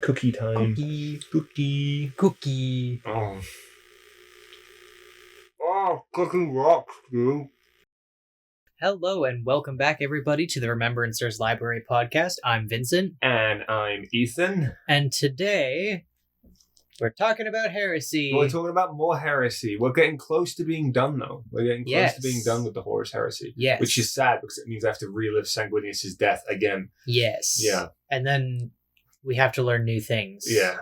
Cookie time. Cookie. Oh, cooking rocks, dude. Hello and welcome back, everybody, to the Remembrancers Library Podcast. I'm Vincent. And I'm Ethan. And today, we're talking about heresy. We're talking about more heresy. We're getting close to being done, though. We're getting close to being done with the Horus heresy. Yes. Which is sad, because it means I have to relive Sanguinius' death again. Yes. Yeah. And then we have to learn new things. Yeah.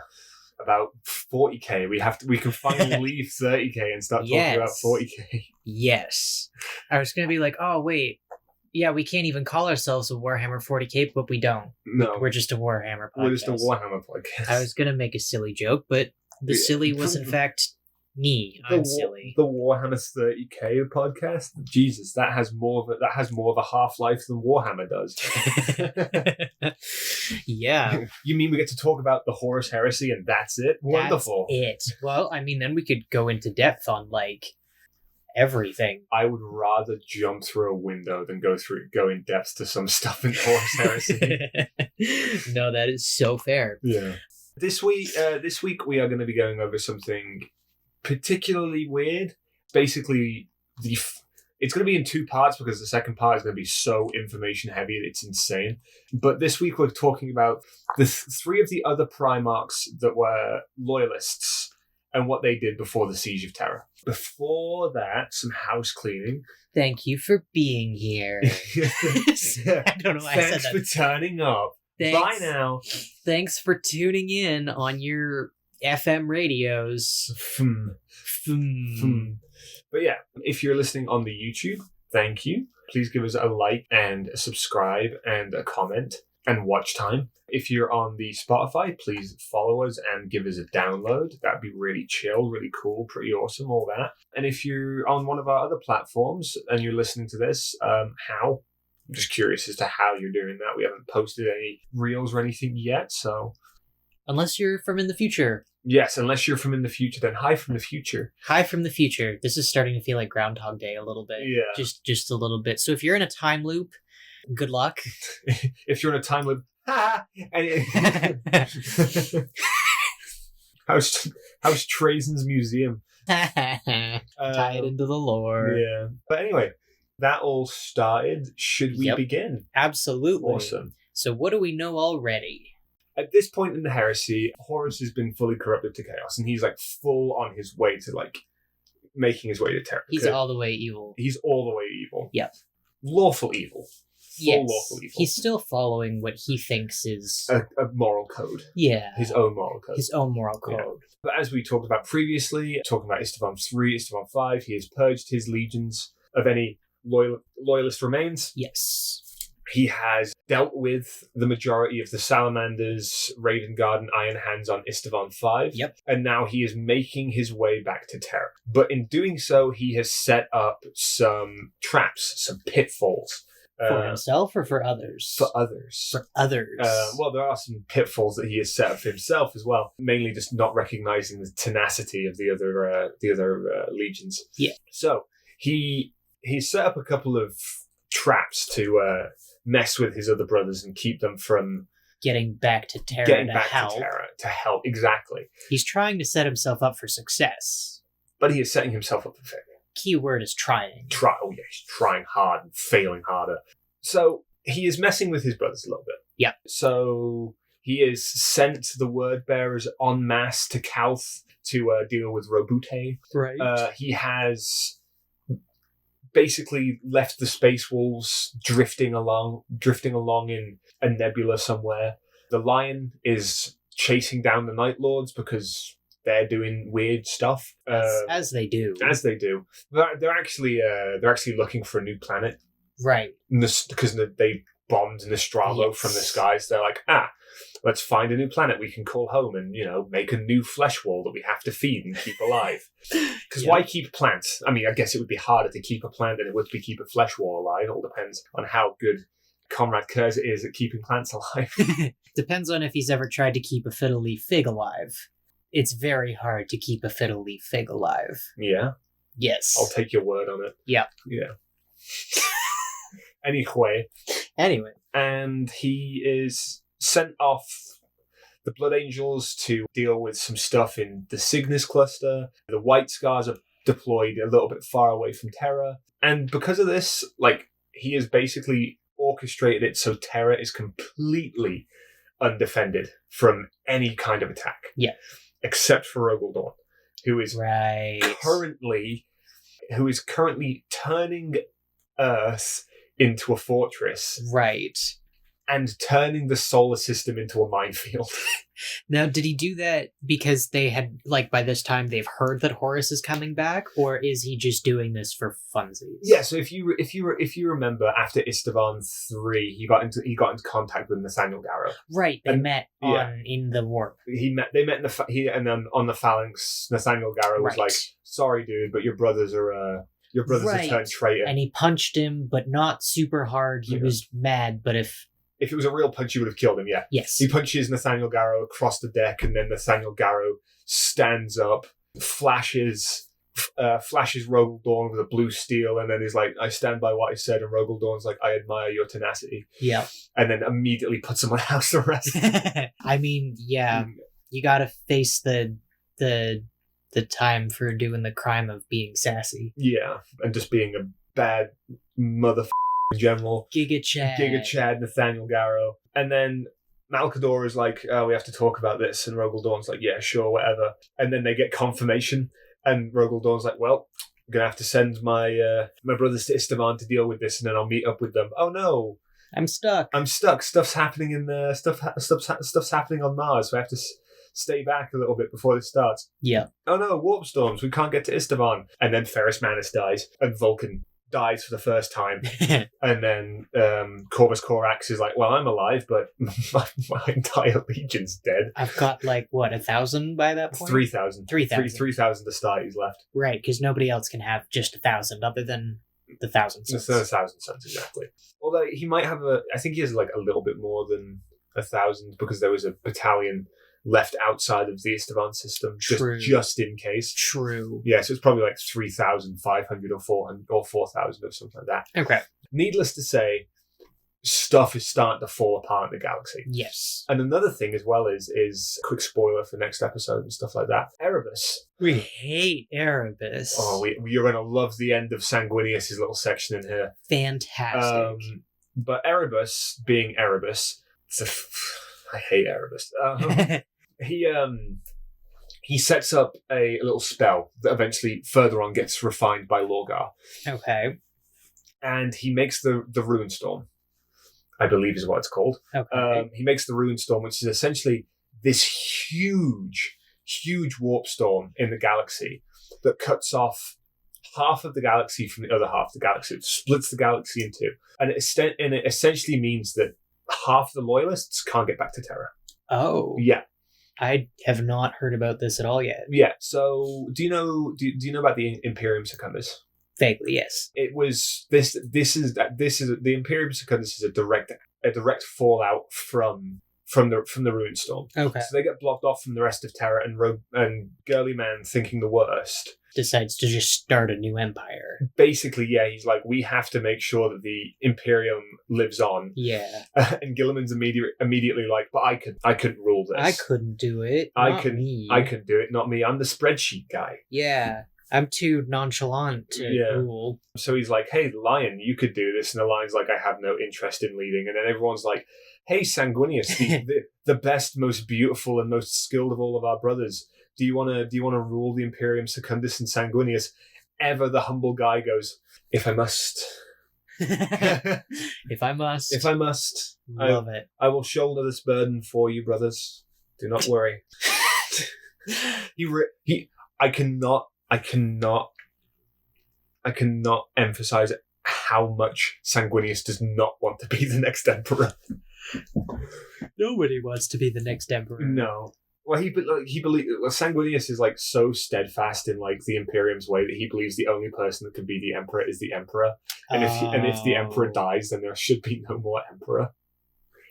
About 40k. We can finally leave 30k and start talking about 40k. Yes. I was going to be like, oh, wait. Yeah, we can't even call ourselves a Warhammer 40k, but we don't. No. We're just a Warhammer podcast. We're just a Warhammer podcast. I was going to make a silly joke, but the silly was, in fact, me. I'm silly. The Warhammer 30k podcast? Jesus, that has more of a half-life than Warhammer does. Yeah. You mean we get to talk about the Horus heresy and that's it? Wonderful. That's it. Well, I mean, then we could go into depth on, like, everything. I would rather jump through a window than go in depth to some stuff in Horus heresy. No, that is so fair. Yeah. This week we are going to be going over something particularly weird. Basically, it's going to be in two parts because the second part is going to be so information heavy it's insane. But this week we're talking about the three of the other Primarchs that were loyalists and what they did before the Siege of Terra. Before that, some house cleaning. Thank you for being here. I don't know why I said that. Thanks for turning up. Thanks. Bye now. Thanks for tuning in on your FM radios. But yeah, if you're listening on the YouTube, thank you. Please give us a like and a subscribe and a comment and watch time. If you're on the Spotify, please follow us and give us a download. That'd be really chill, really cool, pretty awesome, all that. And if you're on one of our other platforms and you're listening to this, how? I'm just curious as to how you're doing that. We haven't posted any reels or anythanything yet, so... Unless you're from in the future. Yes, unless you're from in the future, then hi from the future. Hi from the future. This is starting to feel like Groundhog Day a little bit. Yeah. Just a little bit. So if you're in a time loop, good luck. If you're in a time loop, how's Trazen's museum? Tie it into the lore. Yeah. But anyway, that all started. Should we begin? Absolutely. Awesome. So what do we know already? At this point in the heresy, Horus has been fully corrupted to chaos, and he's like full on his way to like making his way to Terra. He's all the way evil. He's all the way evil. Yep. Lawful evil. Yes. Lawful evil. He's still following what he thinks is a moral code. Yeah. His own moral code. His own moral code. Yeah. But as we talked about previously, talking about Istvan 3, Istvan 5, he has purged his legions of any loyalist remains. Yes. He has dealt with the majority of the Salamanders, Raven Guard, and Iron Hands on Istvan 5. Yep. And now he is making his way back to Terra. But in doing so, he has set up some traps, some pitfalls. For himself or for others? For others. For others. Well, there are some pitfalls that he has set up for himself as well. Mainly just not recognizing the tenacity of the other legions. Yeah. So he set up a couple of traps to mess with his other brothers and keep them from getting back to Terra to help. Exactly. He's trying to set himself up for success. But he is setting himself up for failure. Key word is trying. He's trying hard and failing harder. So he is messing with his brothers a little bit. Yeah. So he is sent the word bearers en masse to Calth to deal with Robute. Right. He has basically left the Space Wolves drifting along in a nebula somewhere. The Lion is chasing down the Night Lords because they're doing weird stuff. As they do. As they do. They're actually looking for a new planet. Right. Because they bombed Nostromo from the skies. They're like, let's find a new planet we can call home and, make a new flesh wall that we have to feed and keep alive. Because why keep plants? I mean, I guess it would be harder to keep a plant than it would be keep a flesh wall alive. It all depends on how good Comrade Kurz is at keeping plants alive. Depends on if he's ever tried to keep a fiddle leaf fig alive. It's very hard to keep a fiddle leaf fig alive. Yeah? Yes. I'll take your word on it. Yeah. Yeah. Anyway. And he is sent off the Blood Angels to deal with some stuff in the Cygnus cluster. The White Scars are deployed a little bit far away from Terra. And because of this, he has basically orchestrated it so Terra is completely undefended from any kind of attack. Yeah. Except for Rogel Dawn, who is right. currently turning Earth into a fortress. Right. And turning the solar system into a minefield. Now, did he do that because they had, by this time they've heard that Horus is coming back, or is he just doing this for funsies? Yeah. So if you remember, after Istvan 3, he got into contact with Nathaniel Garrow. Right. They met in the warp. They met and then on the Phalanx, Nathaniel Garrow was like, "Sorry, dude, but your brothers are a turned traitor." And he punched him, but not super hard. He was mad, but if it was a real punch, you would have killed him, yeah. Yes. He punches Nathaniel Garrow across the deck, and then Nathaniel Garrow stands up, flashes Rogel Dawn with a blue steel, and then he's like, "I stand by what I said," and Rogel Dawn's like, "I admire your tenacity." Yeah. And then immediately puts him on house arrest. I mean, yeah. You gotta face the time for doing the crime of being sassy. Yeah, and just being a bad motherfucker. General Giga Chad Nathaniel Garrow. And then Malkador is like, "Oh, we have to talk about this," and Rogel Dawn's like, "Yeah, sure, whatever." And then they get confirmation, and Rogel Dawn's like, "Well, I'm gonna have to send my brothers to Istvan to deal with this, and then I'll meet up with them." "Oh no, I'm stuck. Stuff's happening stuff's happening on Mars, so I have to stay back a little bit before this starts." Yeah. "Oh no, warp storms, we can't get to Istvan." And then Ferrus Manus dies, and Vulcan dies for the first time. And then Corvus Corax is like, "Well, I'm alive, but my entire legion's dead." I've got 1,000 by that point? 3,000. 3,000. 3,000 Astartes left. Right, because nobody else can have just 1,000 other than the 1,000 Suns. The 1,000 Suns, exactly. Although he might have I think he has a little bit more than 1,000 because there was a battalion left outside of the Istvan system, just in case. True. Yeah, so it's probably 3,500 or 400 or 4,000 or something like that. Okay. Needless to say, stuff is starting to fall apart in the galaxy. Yes. And another thing as well is quick spoiler for next episode and stuff like that. Erebus. We hate Erebus. Oh, you're going to love the end of Sanguinius' little section in here. Fantastic. But Erebus, being Erebus, I hate Erebus. He sets up a little spell that eventually further on gets refined by Lorgar. Okay. And he makes the Ruin Storm, I believe is what it's called. Okay. He makes the Ruin Storm, which is essentially this huge warp storm in the galaxy that cuts off half of the galaxy from the other half of the galaxy. It splits the galaxy in two. And it essentially means that half the loyalists can't get back to Terra. Oh. Yeah. I have not heard about this at all yet. Yeah. So do you know about the Imperium Secundus? Vaguely, yes. It was this is the Imperium Secundus is a direct fallout from the Ruin Storm. Okay. So they get blocked off from the rest of Terra, and Girly Man, thinking the worst, decides to just start a new empire. Basically, yeah, he's like, "We have to make sure that the Imperium lives on." Yeah. And Gilliman's immediately like, "But I couldn't rule this. I couldn't do it. I couldn't do it. Not me. I'm the spreadsheet guy." Yeah. I'm too nonchalant to rule. So he's like, "Hey, Lion, you could do this." And the Lion's like, "I have no interest in leading." And then everyone's like, "Hey, Sanguinius, the best, most beautiful, and most skilled of all of our brothers. Do you want to rule the Imperium Secundus and Sanguinius?" Ever the humble guy goes, "If I must." If I must. Love it. I will shoulder this burden for you, brothers. Do not worry. I cannot emphasize how much Sanguinius does not want to be the next emperor. Nobody wants to be the next emperor. No. Well, he believes Sanguinius is so steadfast in the Imperium's way that he believes the only person that can be the emperor is the emperor, and if the emperor dies, then there should be no more emperor.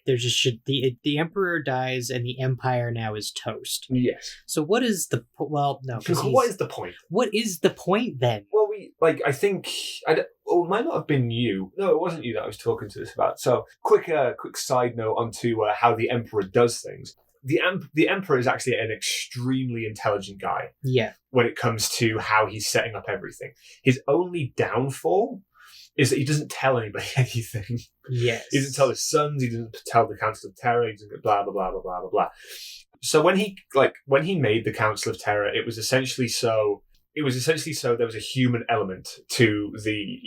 There just should the emperor dies and the empire now is toast. Yes. So what is the well? No. What is the point? What is the point then? Well, I think it might not have been you. No, it wasn't you that I was talking to this about. So quick side note onto how the emperor does things. the Emperor is actually an extremely intelligent guy. Yeah. When it comes to how he's setting up everything. His only downfall is that he doesn't tell anybody anything. Yes. He doesn't tell his sons, he doesn't tell the Council of Terra, he doesn't blah, blah, blah, blah, blah, blah, blah. So when he made the Council of Terra, it was essentially so there was a human element to the,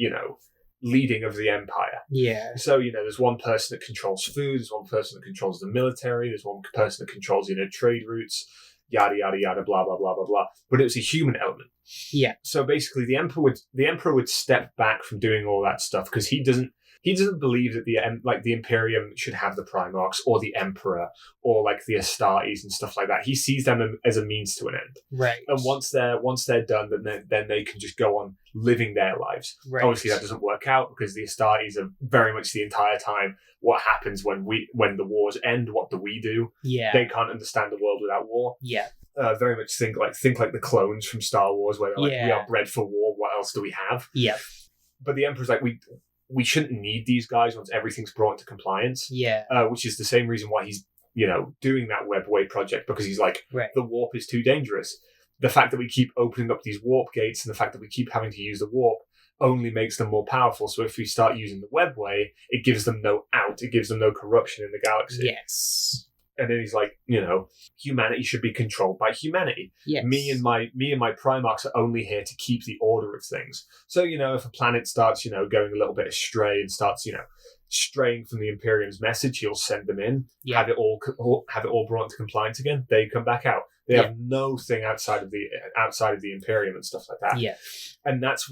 leading of the empire. Yeah. So, there's one person that controls food, there's one person that controls the military, there's one person that controls, trade routes, yada, yada, yada, blah, blah, blah, blah, blah. But it was a human element. Yeah. So basically the Emperor would step back from doing all that stuff because he doesn't believe that the Imperium should have the Primarchs or the Emperor or like the Astartes and stuff like that. He sees them as a means to an end. Right. And once they're done, then they can just go on living their lives. Right. Obviously, that doesn't work out because the Astartes are very much the entire time. What happens when the wars end? What do we do? Yeah. They can't understand the world without war. Yeah. Very much think like the clones from Star Wars, where they're like, we are bred for war. What else do we have? Yeah. But the Emperor's like, we shouldn't need these guys once everything's brought into compliance. Yeah. Which is the same reason why he's doing that Webway project, because he's like, the warp is too dangerous. The fact that we keep opening up these warp gates and the fact that we keep having to use the warp only makes them more powerful. So if we start using the Webway, it gives them no out. It gives them no corruption in the galaxy. Yes. And then he's like, humanity should be controlled by humanity. Yes. Me and my Primarchs are only here to keep the order of things. So, if a planet starts, going a little bit astray and starts, straying from the Imperium's message, he'll send them in, have it all brought into compliance again. They come back out. They have no thing outside of the Imperium and stuff like that. Yeah. And that's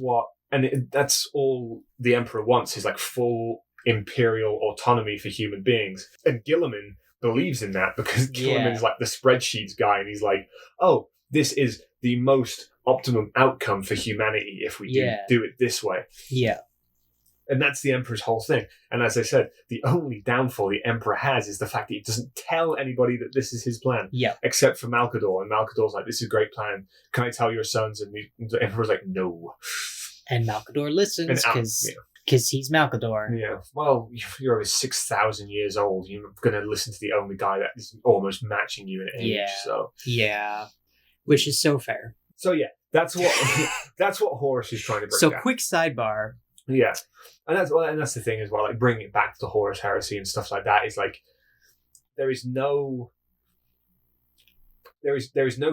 all the Emperor wants, is like full Imperial autonomy for human beings. And Guilliman believes in that because Guilliman's like the spreadsheets guy, and he's like, oh, this is the most optimum outcome for humanity if we do it this way. Yeah. And that's the Emperor's whole thing. And as I said, the only downfall the Emperor has is the fact that he doesn't tell anybody that this is his plan. Yeah. Except for Malcador. And Malcador's like, this is a great plan. Can I tell your sons? And the Emperor's like, no. And Malcador listens because he's Malcador. Yeah. Well, you're over 6,000 years old. You're going to listen to the only guy that is almost matching you in age. Yeah. So. Yeah. Which is so fair. So yeah, that's what Horus is trying to bring down. Quick sidebar. Yeah. And that's the thing as well, like bringing it back to Horus heresy and stuff like that, is like there is no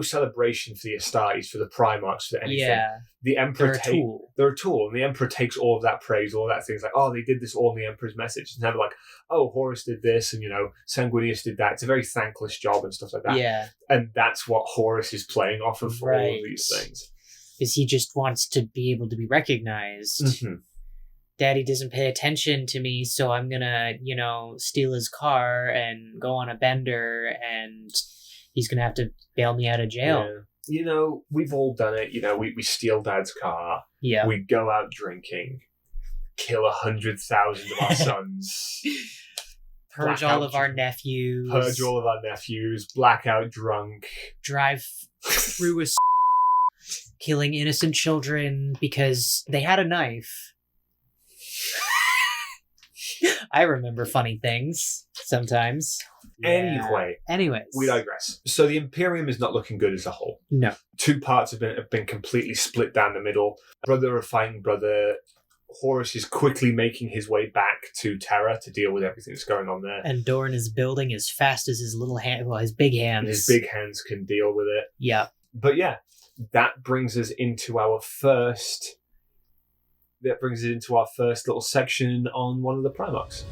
celebration for the Astartes, for the Primarchs, for anything. Yeah. The Emperor they're a tool. And the Emperor takes all of that praise, all of that things like, oh, they did this all in the Emperor's message. It's never like, oh, Horus did this and Sanguinius did that. It's a very thankless job and stuff like that. Yeah. And that's what Horus is playing off of for all of these things. Is he just wants to be able to be recognized. Mm-hmm. Daddy doesn't pay attention to me, so I'm gonna, steal his car and go on a bender, and he's gonna have to bail me out of jail. Yeah. We've all done it. We steal Dad's car. Yeah. We go out drinking, kill 100,000 of our sons. Purge all of our nephews. Blackout drunk. Drive through killing innocent children because they had a knife. I remember funny things sometimes. Yeah. Anyways, we digress. So the Imperium is not looking good as a whole. No. Two parts have been completely split down the middle. Brother are fighting brother. Horus is quickly making his way back to Terra to deal with everything that's going on there. And Doran is building as fast as his little hand, his big hands. And his big hands can deal with it. Yeah. But yeah, that brings us into our first little section on one of the Primarchs.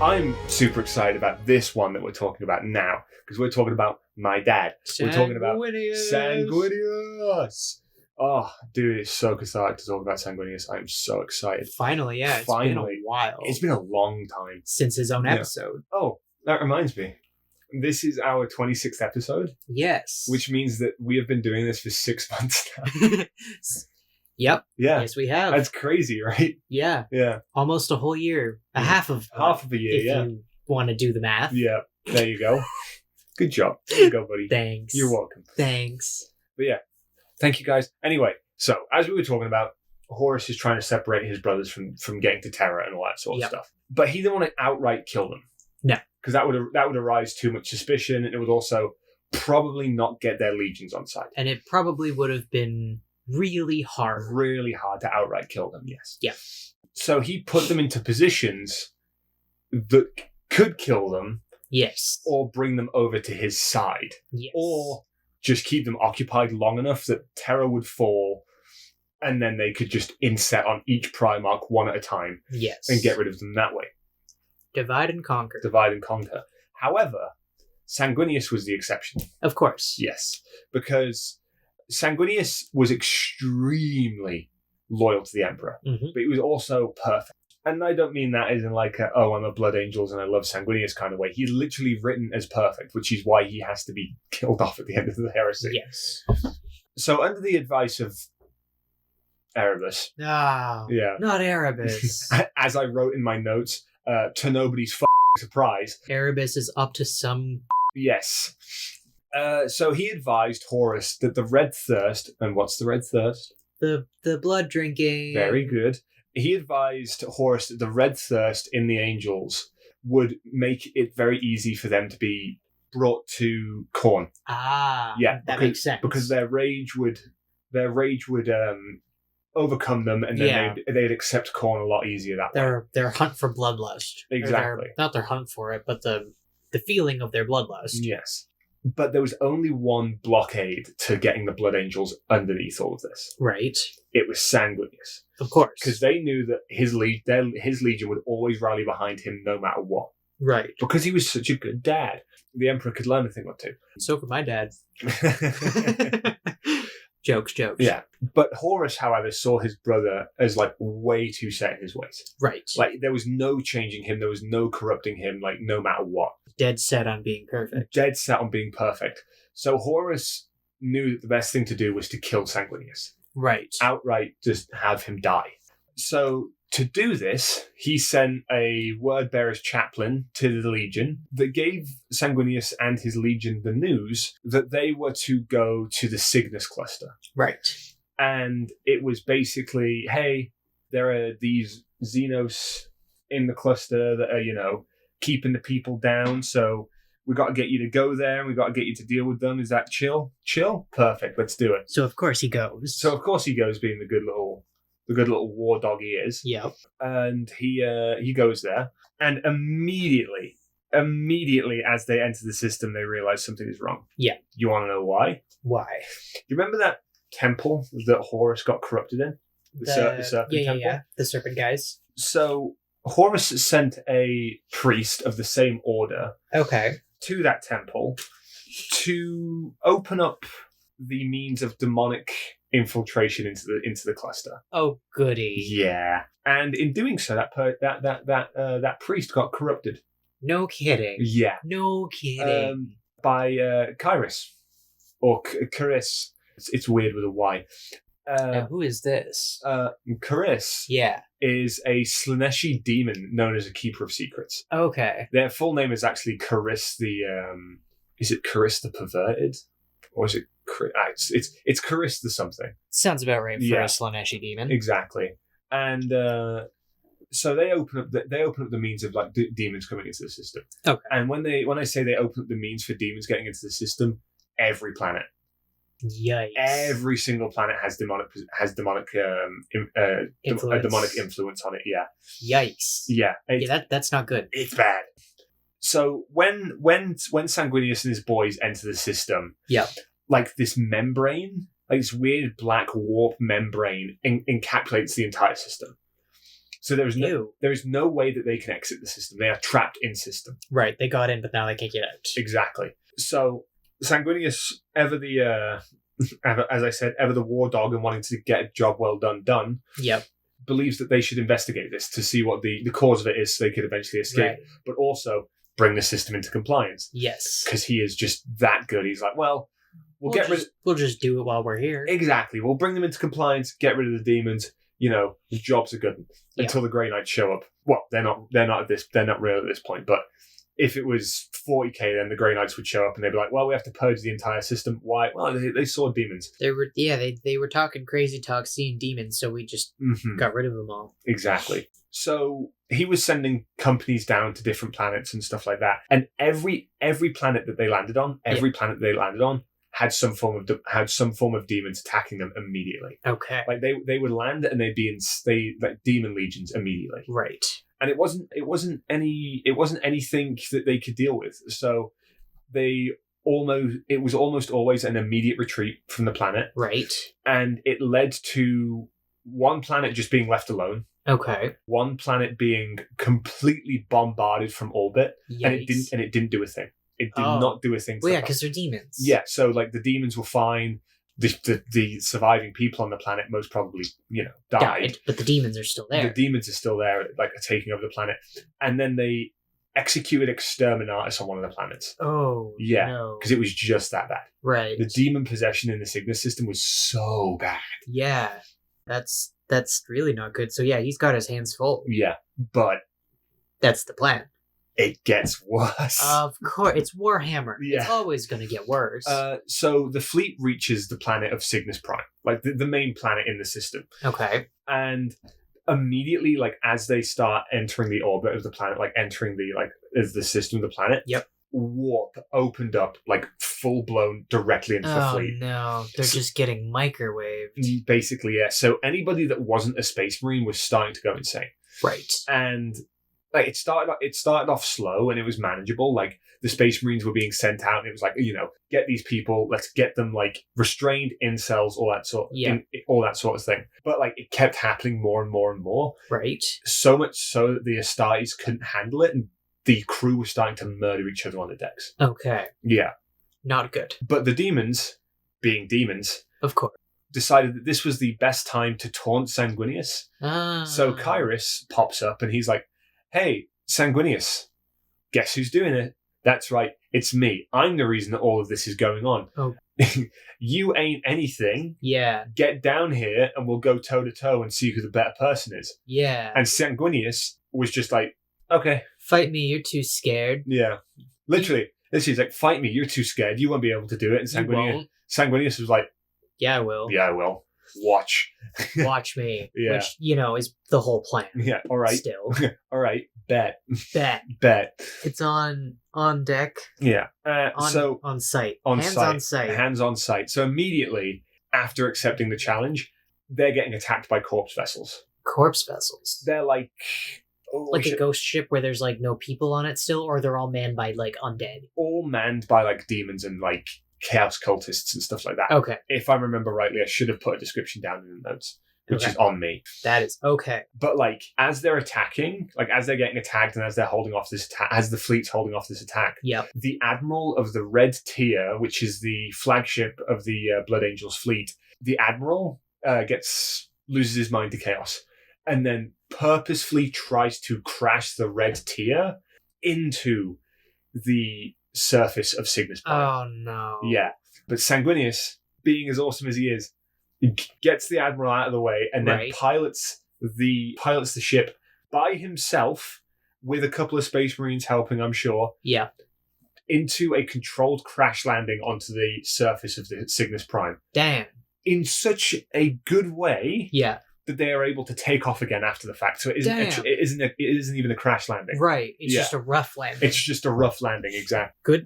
I'm super excited about this one that we're talking about now, because we're talking about my dad. We're talking about Sanguinius. Oh, dude, it's so cathartic to talk about Sanguinius. I'm so excited. Finally, yeah. It's been a while. It's been a long time. Since his own episode. Oh, that reminds me. This is our 26th episode. Yes. Which means that we have been doing this for 6 months now. Yep. Yeah. Yes, we have. That's crazy, right? Yeah. Yeah. Almost a whole year. Half of a year, want to do the math. Yeah, there you go. Good job. There you go, buddy. Thanks. You're welcome. Thanks. But yeah, thank you guys. Anyway, so as we were talking about, Horus is trying to separate his brothers from getting to Terra and all that sort of stuff. But he didn't want to outright kill them. No. Because that would arise too much suspicion, and it would also probably not get their legions on side. And it probably would have been really hard. Really hard to outright kill them, yes. Yeah. So he put them into positions that could kill them. Yes. Or bring them over to his side. Yes. Or just keep them occupied long enough that Terra would fall, and then they could just inset on each Primarch one at a time. Yes. And get rid of them that way. Divide and conquer. Divide and conquer. However, Sanguinius was the exception. Of course. Yes. Because Sanguinius was extremely loyal to the Emperor. Mm-hmm. But he was also perfect. And I don't mean that as in like, I'm a Blood Angels and I love Sanguinius kind of way. He's literally written as perfect, which is why he has to be killed off at the end of the heresy. Yes. So under the advice of Erebus. No. Yeah. Not Erebus. As I wrote in my notes, to nobody's surprise. Erebus is up to some... Yes. So he advised Horus that the Red Thirst, and what's the Red Thirst? The blood drinking. Very good. He advised Horus that the Red Thirst in the Angels would make it very easy for them to be brought to Khorne. Ah, yeah, that makes sense. Because their rage would overcome them, and then they'd accept Khorne a lot easier that way. Their hunt for bloodlust. Exactly. Not their hunt for it, but the feeling of their bloodlust. Yes. But there was only one blockade to getting the Blood Angels underneath all of this. Right. It was Sanguinius. Of course. Because they knew that his legion would always rally behind him no matter what. Right. Because he was such a good dad. The Emperor could learn a thing or two. So could my dad. Jokes. Yeah. But Horus, however, saw his brother as like way too set in his ways. Right. Like there was no changing him. There was no corrupting him, like no matter what. Dead set on being perfect. Dead set on being perfect. So Horus knew that the best thing to do was to kill Sanguinius. Right. Outright just have him die. So to do this, he sent a word-bearer's chaplain to the Legion that gave Sanguinius and his Legion the news that they were to go to the Cygnus cluster. Right. And it was basically, hey, there are these Xenos in the cluster that are, keeping the people down, so we got to get you to go there, and we got to get you to deal with them. Is that chill? Chill? Perfect, let's do it. So of course he goes. Being the good little war dog he is. Yep. And he goes there, and immediately as they enter the system, they realize something is wrong. Yeah. You want to know why? Why? You remember that temple that Horus got corrupted in? The serpent temple? Yeah. The serpent guys. So Horus sent a priest of the same order to that temple to open up the means of demonic infiltration into the cluster. Oh, goody! Yeah, and in doing so, that priest got corrupted. No kidding. Yeah. No kidding. By Kyrus or Charis. It's weird with a Y. Who is this? Charis. Yeah. Is a Slaneshi demon known as a Keeper of Secrets. Okay. Their full name is actually Charis the... is it Charis the Perverted? Or is it... It's Charis the something. Sounds about right for a Slaneshi demon. Exactly. And so they open up the means of like demons coming into the system. Okay. And when I say they open up the means for demons getting into the system, every planet. Yikes. Every single planet has demonic influence. a demonic influence on it. Yeah. Yikes. Yeah. That's not good. It's bad. So when Sanguinius and his boys enter the system, like this membrane, like this weird black warp membrane, encapsulates the entire system. So there is no way that they can exit the system. They are trapped in system. Right. They got in, but now they can't get out. Exactly. So Sanguinius, ever the war dog and wanting to get a job well done, believes that they should investigate this to see what the cause of it is so they could eventually escape, but also bring the system into compliance. Yes. Because he is just that good. He's like, well, we'll just do it while we're here. Exactly. We'll bring them into compliance, get rid of the demons. The jobs are good until the Grey Knights show up. Well, they're not real at this point, but if it was 40k, then the Grey Knights would show up and they'd be like, well, we have to purge the entire system. Why? Well, they saw demons. They were talking crazy talk, seeing demons, so we just got rid of them all. Exactly. So he was sending companies down to different planets and stuff like that. And every planet that they landed on, had some form of demons attacking them immediately. Okay. Like they would land and they'd be like demon legions immediately. Right. And it wasn't anything that they could deal with. So it was almost always an immediate retreat from the planet. Right. And it led to one planet just being left alone. Okay. One planet being completely bombarded from orbit. Yikes. And it didn't do a thing. It did not do a thing. Well, yeah, because they're demons. Yeah, so like the demons were fine. The surviving people on the planet most probably, died. But the demons are still there. The demons are still there, like taking over the planet. And then they executed Exterminatus on one of the planets. Oh, yeah, no. because it was just that bad. Right. The demon possession in the Cygnus system was so bad. Yeah, that's really not good. So yeah, he's got his hands full. Yeah, but that's the plan. It gets worse. Of course, it's Warhammer. Yeah. It's always going to get worse. So the fleet reaches the planet of Cygnus Prime, like the main planet in the system. Okay. And immediately, like as they start entering the orbit of the planet, like entering the system of the planet. Yep. Warp opened up like full blown directly into the fleet. Oh no, they're just getting microwaved. Basically, yeah. So anybody that wasn't a Space Marine was starting to go insane. Right. And like it started off slow and it was manageable. Like the Space Marines were being sent out and it was like, get these people, let's get them like restrained, incels, all that sort of thing. But like it kept happening more and more and more. Right. So much so that the Astartes couldn't handle it and the crew was starting to murder each other on the decks. Okay. Yeah. Not good. But the demons, being demons, of course, decided that this was the best time to taunt Sanguinius. So Kyrus pops up and he's like, hey, Sanguinius, guess who's doing it? That's right, it's me. I'm the reason that all of this is going on. Oh. You ain't anything. Yeah. Get down here and we'll go toe-to-toe and see who the better person is. Yeah. And Sanguinius was just like, okay. Fight me, you're too scared. Yeah. Literally, he's like, fight me, you're too scared. You won't be able to do it. And Sanguinius was like, yeah, I will. Yeah, I will. Watch me. Yeah. Which, is the whole plan. Yeah, all right. Still. All right, bet. It's on deck. Yeah. On site. Hands on site. So immediately after accepting the challenge, they're getting attacked by corpse vessels. Corpse vessels? They're like... like a ghost ship where there's like no people on it still, or they're all manned by like undead? All manned by like demons and like chaos cultists and stuff like that. Okay. If I remember rightly, I should have put a description down in the notes, which is on me. That is okay. But like as they're attacking, like as they're getting attacked and as they're holding off this attack, as the fleet's holding off this attack, the admiral of the Red Tier, which is the flagship of the Blood Angels fleet, the admiral loses his mind to chaos and then purposefully tries to crash the Red Tier into the surface of Cygnus Prime. Oh no. Yeah. But Sanguinius, being as awesome as he is, gets the admiral out of the way and then pilots the ship by himself with a couple of Space Marines helping, I'm sure. Yeah. Into a controlled crash landing onto the surface of the Cygnus Prime. Damn. In such a good way. Yeah. That they are able to take off again after the fact. So it isn't even a crash landing. Right. It's just a rough landing. It's just a rough landing, exactly.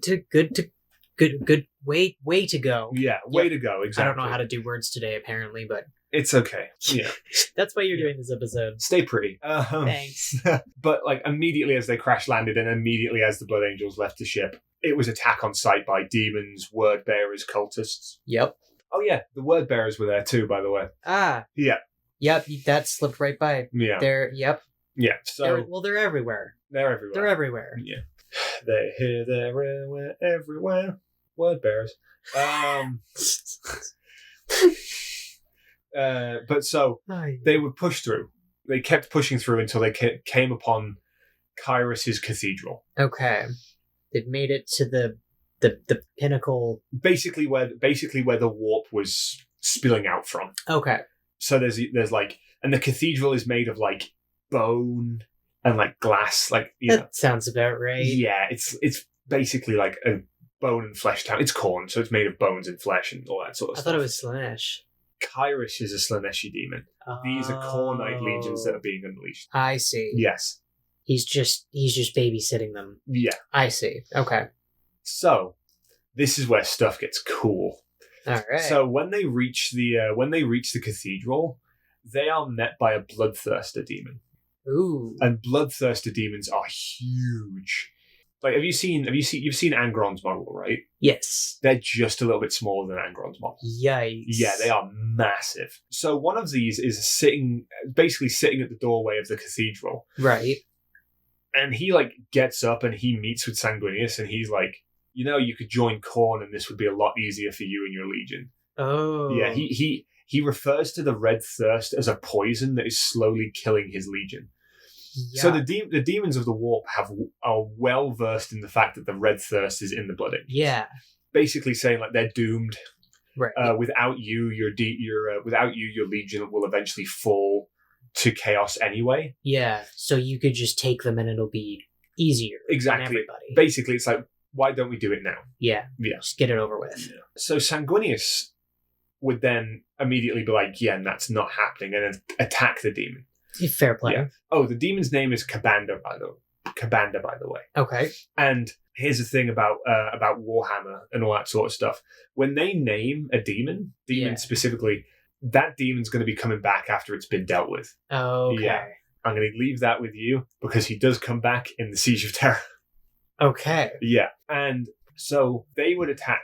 Good way to go. Yeah, way to go, exactly. I don't know how to do words today, apparently, but it's okay. Yeah. That's why you're doing this episode. Stay pretty. Thanks. But like immediately as they crash landed and immediately as the Blood Angels left the ship, it was attack on sight by demons, word bearers, cultists. Yep. Oh yeah, the word bearers were there too, by the way. Ah. Yeah. Yep, that slipped right by. Yeah. Yep. Yeah, so... They're everywhere. They're everywhere. Yeah. They're here, there, everywhere. Word bearers. But so, they would push through. They kept pushing through until they came upon Kyrus's cathedral. Okay. They've made it to the pinnacle. Basically where the warp was spilling out from. Okay. So there's like, and the cathedral is made of like bone and like glass, like you know. That sounds about right. Yeah, it's basically like a bone and flesh town. It's Khorne, so it's made of bones and flesh and all that sort of I stuff. thought it was Slanesh. Kairos is a Slaneshi demon. These are Khornite legions that are being unleashed. I see. Yes. He's just babysitting them. Yeah. I see. Okay. So, this is where stuff gets cool. All right. So when they reach the cathedral, they are met by a bloodthirster demon. Ooh. And bloodthirster demons are huge. Like, you've seen Angron's model, right? Yes. They're just a little bit smaller than Angron's model. Yikes. Yeah, they are massive. So one of these is basically sitting at the doorway of the cathedral. Right. And he, like, gets up and he meets with Sanguinius and he's like, you know, you could join Khorne and this would be a lot easier for you and your legion. Oh. Yeah, he refers to the red thirst as a poison that is slowly killing his legion. Yeah. So the demons of the warp are well versed in the fact that the red thirst is in the blood angels. Yeah. Basically saying like they're doomed. Right. Without you, your legion will eventually fall to chaos anyway. Yeah. So you could just take them and it'll be easier. Exactly. On everybody. Basically, it's like, why don't we do it now? Yeah. Yeah. Just get it over with. Yeah. So Sanguinius would then immediately be like, yeah, and that's not happening, and then attack the demon. Fair play. Yeah. Oh, the demon's name is Kabanda, by the way. Okay. And here's the thing about Warhammer and all that sort of stuff. When they name a demon specifically, that demon's going to be coming back after it's been dealt with. Okay. Yeah. I'm going to leave that with you because he does come back in the Siege of Terra. Okay. Yeah. And so they would attack.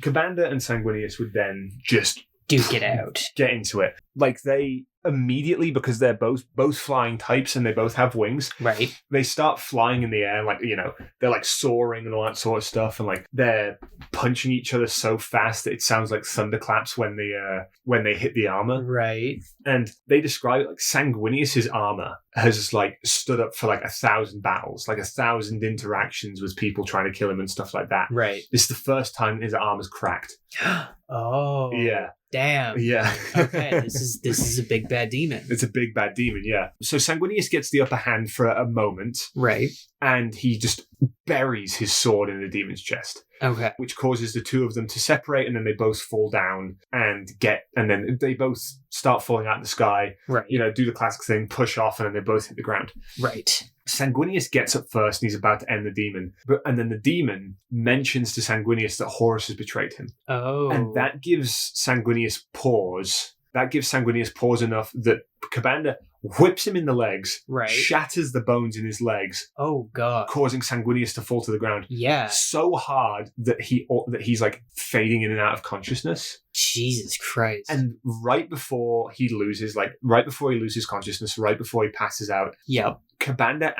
Kabanda and Sanguinius would then just duke it out. Get into it. Like they immediately, because they're both flying types and they both have wings. Right. They start flying in the air, like, you know, they're like soaring and all that sort of stuff, and like they're punching each other so fast that it sounds like thunderclaps when they hit the armor. Right. And they describe it like Sanguinius's armor has like stood up for like 1,000 battles, like 1,000 interactions with people trying to kill him and stuff like that. Right. This is the first time his armor's cracked. Oh. Yeah. Damn. Yeah. Okay, this is a big bad demon. It's a big bad demon, yeah. So Sanguinius gets the upper hand for a moment. Right. And he just buries his sword in the demon's chest. Okay. Which causes the two of them to separate, and then they both fall down and then they both start falling out of the sky. Right. You know, do the classic thing, push off, and then they both hit the ground. Right. Sanguinius gets up first and he's about to end the demon. And then the demon mentions to Sanguinius that Horus has betrayed him. Oh. And that gives Sanguinius pause. That gives Sanguinius pause enough that Kabanda whips him in the legs, right, shatters the bones in his legs. Oh god. Causing Sanguinius to fall to the ground. Yeah. So hard that he's like fading in and out of consciousness. Jesus Christ. And right before he loses consciousness, right before he passes out, yep, Kabanda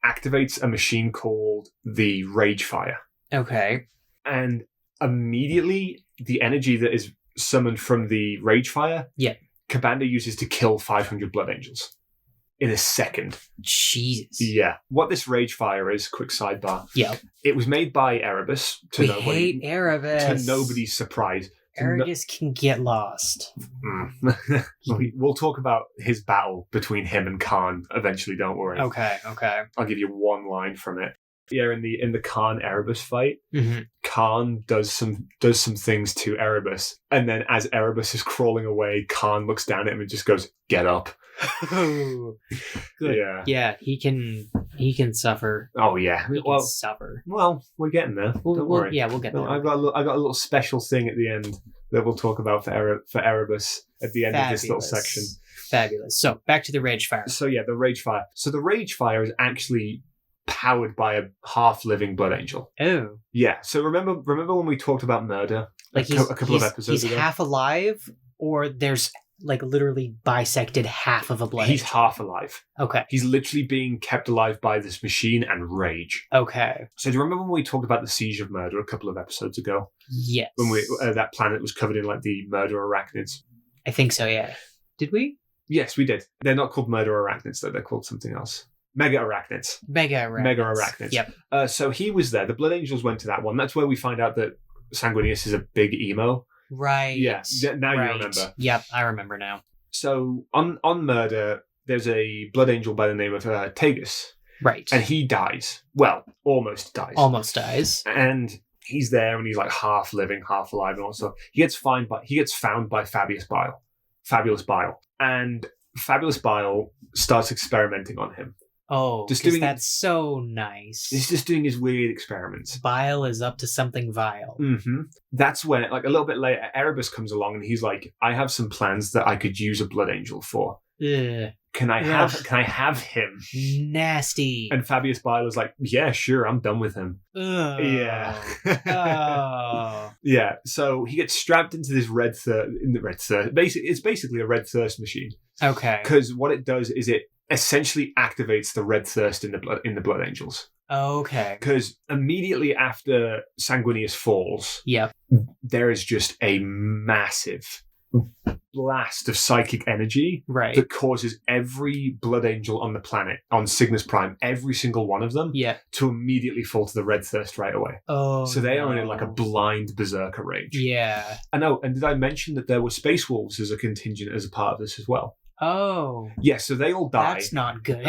activates a machine called the Rage Fire. Okay. And immediately the energy that is summoned from the Rage Fire, Kabanda uses to kill 500 Blood Angels in a second. Jesus. Yeah. What this Rage Fire is, quick sidebar. Yeah. It was made by Erebus. We hate Erebus. To nobody's surprise. Erebus can get lost. We'll talk about his battle between him and Khan eventually, don't worry. Okay. I'll give you one line from it. Yeah, in the Khan Erebus fight, mm-hmm, Khan does some things to Erebus, and then as Erebus is crawling away, Khan looks down at him and just goes, "Get up." Good. Yeah, he can suffer. Oh yeah, he can suffer. Well, we're getting there. Don't worry. Yeah, we'll get there. I got a little special thing at the end that we'll talk about for Erebus at the end of this little section. Fabulous. So back to the Rage Fire. So yeah, the Rage Fire. So the Rage Fire is actually powered by a half-living Blood Angel. Oh. Yeah. So remember when we talked about murder a couple of episodes ago? He's half alive, or there's like literally bisected half of a Blood He's Angel? half alive. Okay. He's literally being kept alive by this machine and rage. Okay. So do you remember when we talked about the Siege of Murder a couple of episodes ago? Yes. When that planet was covered in like the murder arachnids? I think so, yeah. Did we? Yes, we did. They're not called murder arachnids, though. They're called something else. Mega arachnids. Yep. So he was there. The Blood Angels went to that one. That's where we find out that Sanguinius is a big emo. Right. Yeah. Now you remember. Yep, I remember now. So on Murder, there's a blood angel by the name of Tegus, Right. and he dies. Well, almost dies. Almost dies. And he's there, and he's like half living, half alive, and all that stuff. He gets found by Fabulous Bile, and Fabulous Bile starts experimenting on him. Oh, because that's so nice. He's just doing his weird experiments. Bile is up to something vile. Mm-hmm. That's when, like, a little bit later, Erebus comes along and he's like, I have some plans that I could use a blood angel for. Ugh. Can I have him? Nasty. And Fabius Bile is like, yeah, sure, I'm done with him. Ugh. Yeah. Oh. Yeah. So he gets strapped into this red thirst. It's basically a red thirst machine. Okay. Because what it does is it essentially activates the red thirst in the blood angels. Okay. Because immediately after Sanguinius falls, yep, there is just a massive blast of psychic energy that causes every blood angel on the planet, on Cygnus Prime, every single one of them, to immediately fall to the red thirst right away. Oh, so they are in like a blind berserker rage. Yeah. I know. And did I mention that there were Space Wolves as a contingent as a part of this as well? Oh. Yeah, so they all die. That's not good.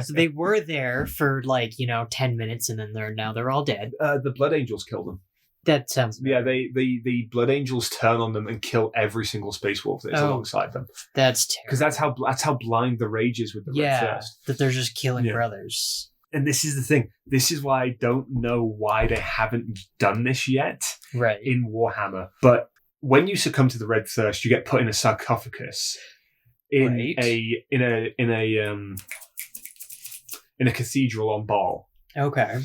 So they were there for 10 minutes and then they're all dead. The Blood Angels killed them. That sounds bad. Yeah, the Blood Angels turn on them and kill every single Space Wolf that is alongside them. That's terrible. Because that's how blind the rage is with the Red Thirst. That they're just killing brothers. And this is the thing. This is why I don't know why they haven't done this yet in Warhammer. But when you succumb to the Red Thirst, you get put in a sarcophagus in a cathedral on Baal. Okay.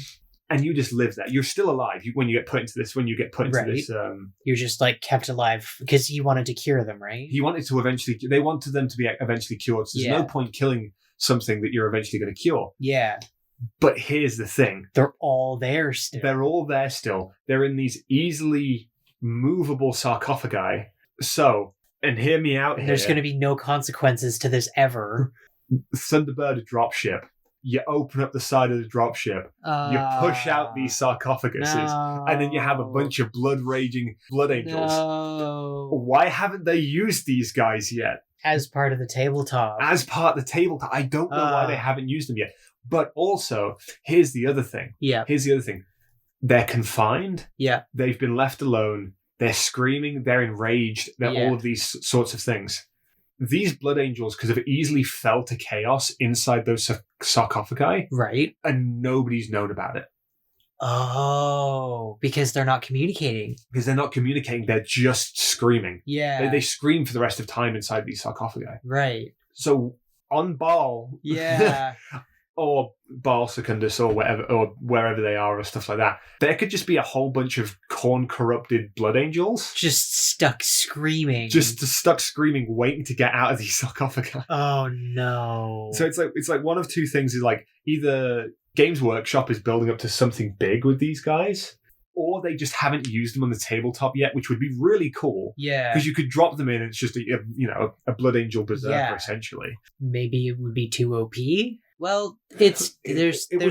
And you just live there. You're still alive when you get put into this. You're just kept alive because he wanted to cure them, right? He wanted to eventually. They wanted them to be eventually cured. So there's no point killing something that you're eventually going to cure. Yeah. But here's the thing: they're all there still. They're in these easily movable sarcophagi. So, and hear me out here. There's going to be no consequences to this ever. Thunderbird dropship. You open up the side of the dropship. You push out these sarcophaguses, and then you have a bunch of blood-raging blood angels. No. Why haven't they used these guys yet? As part of the tabletop. I don't know why they haven't used them yet. But also, here's the other thing. Yeah. They're confined. Yeah. They've been left alone. They're screaming. They're enraged. They're all of these sorts of things. These blood angels could have easily fell to chaos inside those sarcophagi. Right. And nobody's known about it. Oh, because they're not communicating. They're just screaming. Yeah. They scream for the rest of time inside these sarcophagi. Right. So on Baal. Yeah. or Baal Secundus or whatever, or wherever they are or stuff like that. There could just be a whole bunch of corn-corrupted blood angels. Just stuck screaming. Waiting to get out of these sarcophagi. Oh, no. So it's like one of two things is either Games Workshop is building up to something big with these guys, or they just haven't used them on the tabletop yet, which would be really cool. Yeah. Because you could drop them in and it's just a Blood Angel Berserker, essentially. Maybe it would be too OP? Well, there's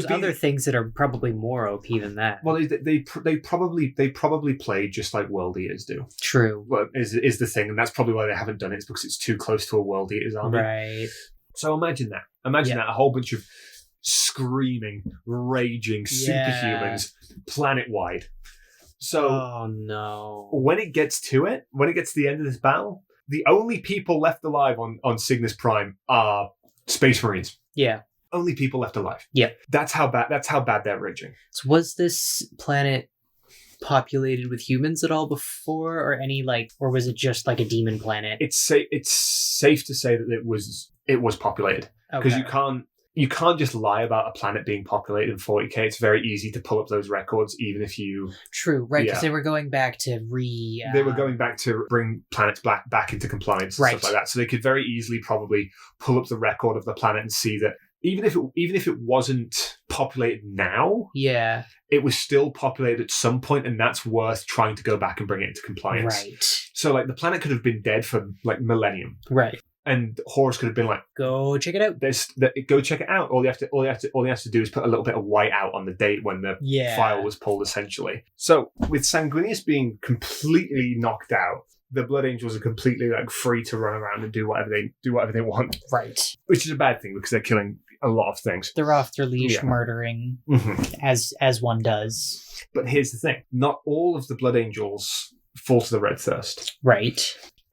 other things that are probably more OP than that. Well, they probably play just like World Eaters do. True. Well, is the thing, and that's probably why they haven't done it. It's because it's too close to a World Eaters army. Right. So imagine that. That, a whole bunch of screaming, raging superhumans planet-wide. So, oh no. When it gets to the end of this battle, the only people left alive on Cygnus Prime are Space Marines. Yeah. Only people left alive. Yeah. That's how bad they're raging. So was this planet populated with humans at all before, or or was it just like a demon planet? It's safe to say that it was populated, because you can't just lie about a planet being populated in 40k. It's very easy to pull up those records, even if you... True, right, because they were going back to They were going back to bring planets back into compliance and stuff like that. So they could very easily probably pull up the record of the planet and see that even if it wasn't populated now, it was still populated at some point, and that's worth trying to go back and bring it into compliance. Right. So the planet could have been dead for millennium. Right. And Horus could have been like, "Go check it out. Go check it out." All you have to do is put a little bit of white out on the date when the file was pulled, essentially. So with Sanguinius being completely knocked out, the Blood Angels are completely like free to run around and do whatever they want. Right. Which is a bad thing because they're killing a lot of things. They're off their leash, Yeah. murdering Mm-hmm. as one does. But here's the thing: not all of the Blood Angels fall to the Red Thirst. Right.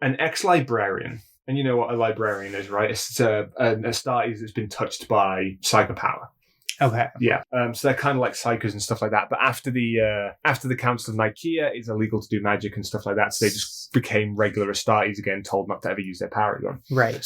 An ex-librarian, and you know what a librarian is, right? It's a Astartes that's been touched by psychopower. Okay. Yeah. So they're kind of like psychos and stuff like that. But after the Council of Nicaea, it's illegal to do magic and stuff like that. So they just became regular Astartes again, told not to ever use their power again. Right.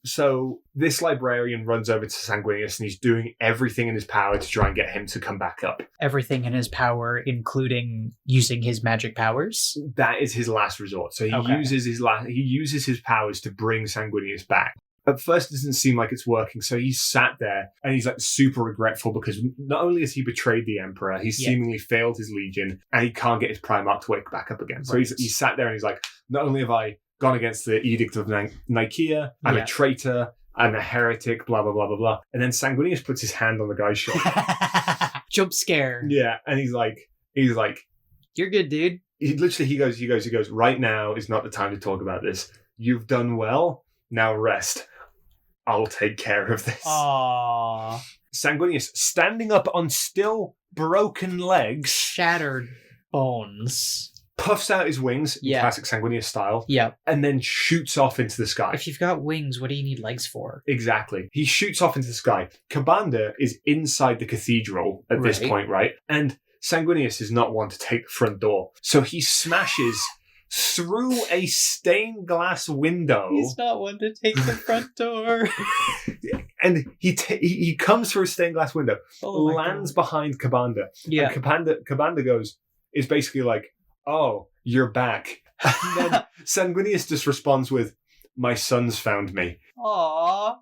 So this librarian runs over to Sanguinius and he's doing everything in his power to try and get him to come back up. Everything in his power, including using his magic powers. That is his last resort. So he uses his powers to bring Sanguinius back. At first, it doesn't seem like it's working. So he's sat there and he's like super regretful because not only has he betrayed the Emperor, he's seemingly failed his legion and he can't get his Primarch to wake back up again. So he's sat there and he's like, not only have I gone against the Edict of Nicaea, I'm a traitor, I'm a heretic, blah, blah, blah, blah, blah. And then Sanguinius puts his hand on the guy's shoulder. Jump scare. Yeah, and he's like, you're good, dude. He goes, right now is not the time to talk about this. You've done well, now rest. I'll take care of this. Aww. Sanguinius, standing up on still broken legs, Shattered bones. puffs out his wings in classic Sanguinius style, and then shoots off into the sky. If you've got wings, what do you need legs for? Exactly. He shoots off into the sky. Kabanda is inside the cathedral at this point, right? And Sanguinius is not one to take the front door. So he smashes through a stained glass window. He's not one to take the front door. And he comes through a stained glass window, lands behind Kabanda. Yeah. And Kabanda is basically like, oh, you're back. And then Sanguinius just responds with, my son's found me. Aww.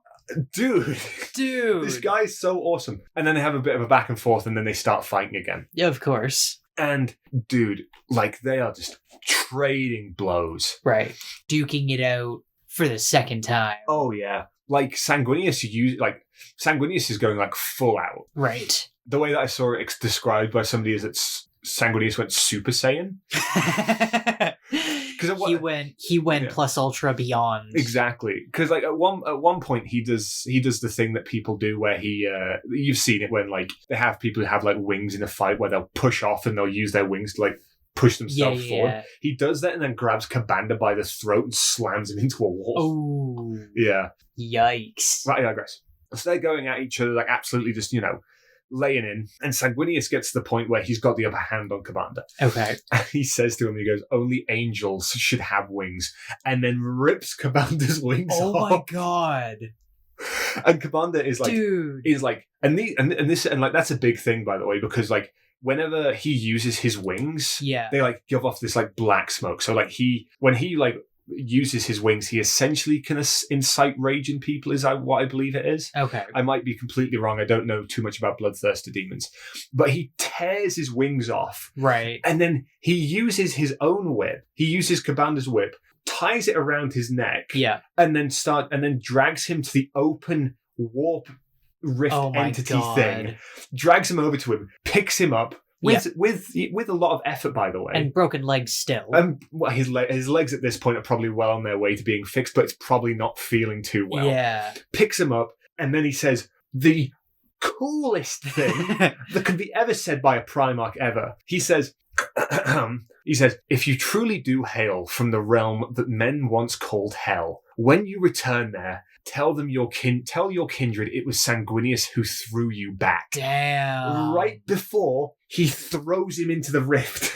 Dude. This guy's so awesome. And then they have a bit of a back and forth and then they start fighting again. Yeah, of course. And, dude, like, they are just trading blows. Right. Duking it out for the second time. Oh, yeah. Like, Sanguinius is going, like, full out. Right. The way that I saw it described by somebody is that Sanguinius went Super Saiyan. He went plus ultra beyond. Exactly, because like at one point he does the thing that people do where you've seen it when like they have people who have like wings in a fight where they'll push off and they'll use their wings to like push themselves forward. Yeah. He does that and then grabs Kabanda by the throat and slams him into a wall. Oh, yeah! Yikes! Right, I digress. So they're going at each other like absolutely just laying in, and Sanguinius gets to the point where he's got the upper hand on Kabanda. Okay. And he says to him, he goes, only angels should have wings, and then rips Kabanda's wings off. Oh my god. And Kabanda is like, dude, that's a big thing, by the way, because like whenever he uses his wings, they like give off this like black smoke. So like when he like uses his wings, he essentially can incite rage in people, is what I believe it is. Okay. I might be completely wrong. I don't know too much about bloodthirsty demons. But he tears his wings off. Right. And then he uses his own whip. He uses Kabanda's whip, ties it around his neck. Yeah. And then drags him to the open warp rift entity thing. Drags him over to him, picks him up, with a lot of effort, by the way, and broken legs still. Well, his legs at this point are probably well on their way to being fixed, but it's probably not feeling too well. Yeah, picks him up, and then he says the coolest thing that could be ever said by a Primarch ever. He says, "If you truly do hail from the realm that men once called hell, when you return there, tell your kindred it was Sanguinius who threw you back." Damn. Right before he throws him into the rift.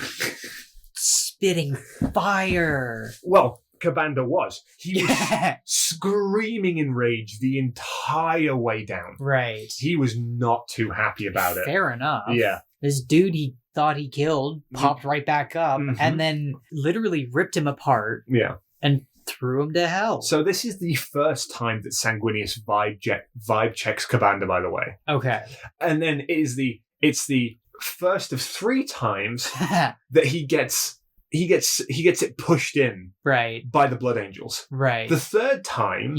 Spitting fire. Well, Kabanda was. He was screaming in rage the entire way down. Right. He was not too happy about it. Fair enough. Yeah. This dude he thought he killed popped right back up and then literally ripped him apart. Yeah. And threw him to hell. So this is the first time that Sanguinius vibe checks Kabanda, by the way. Okay. And then it's the first of 3 times that he gets it pushed in right by the Blood Angels. Right. The third time,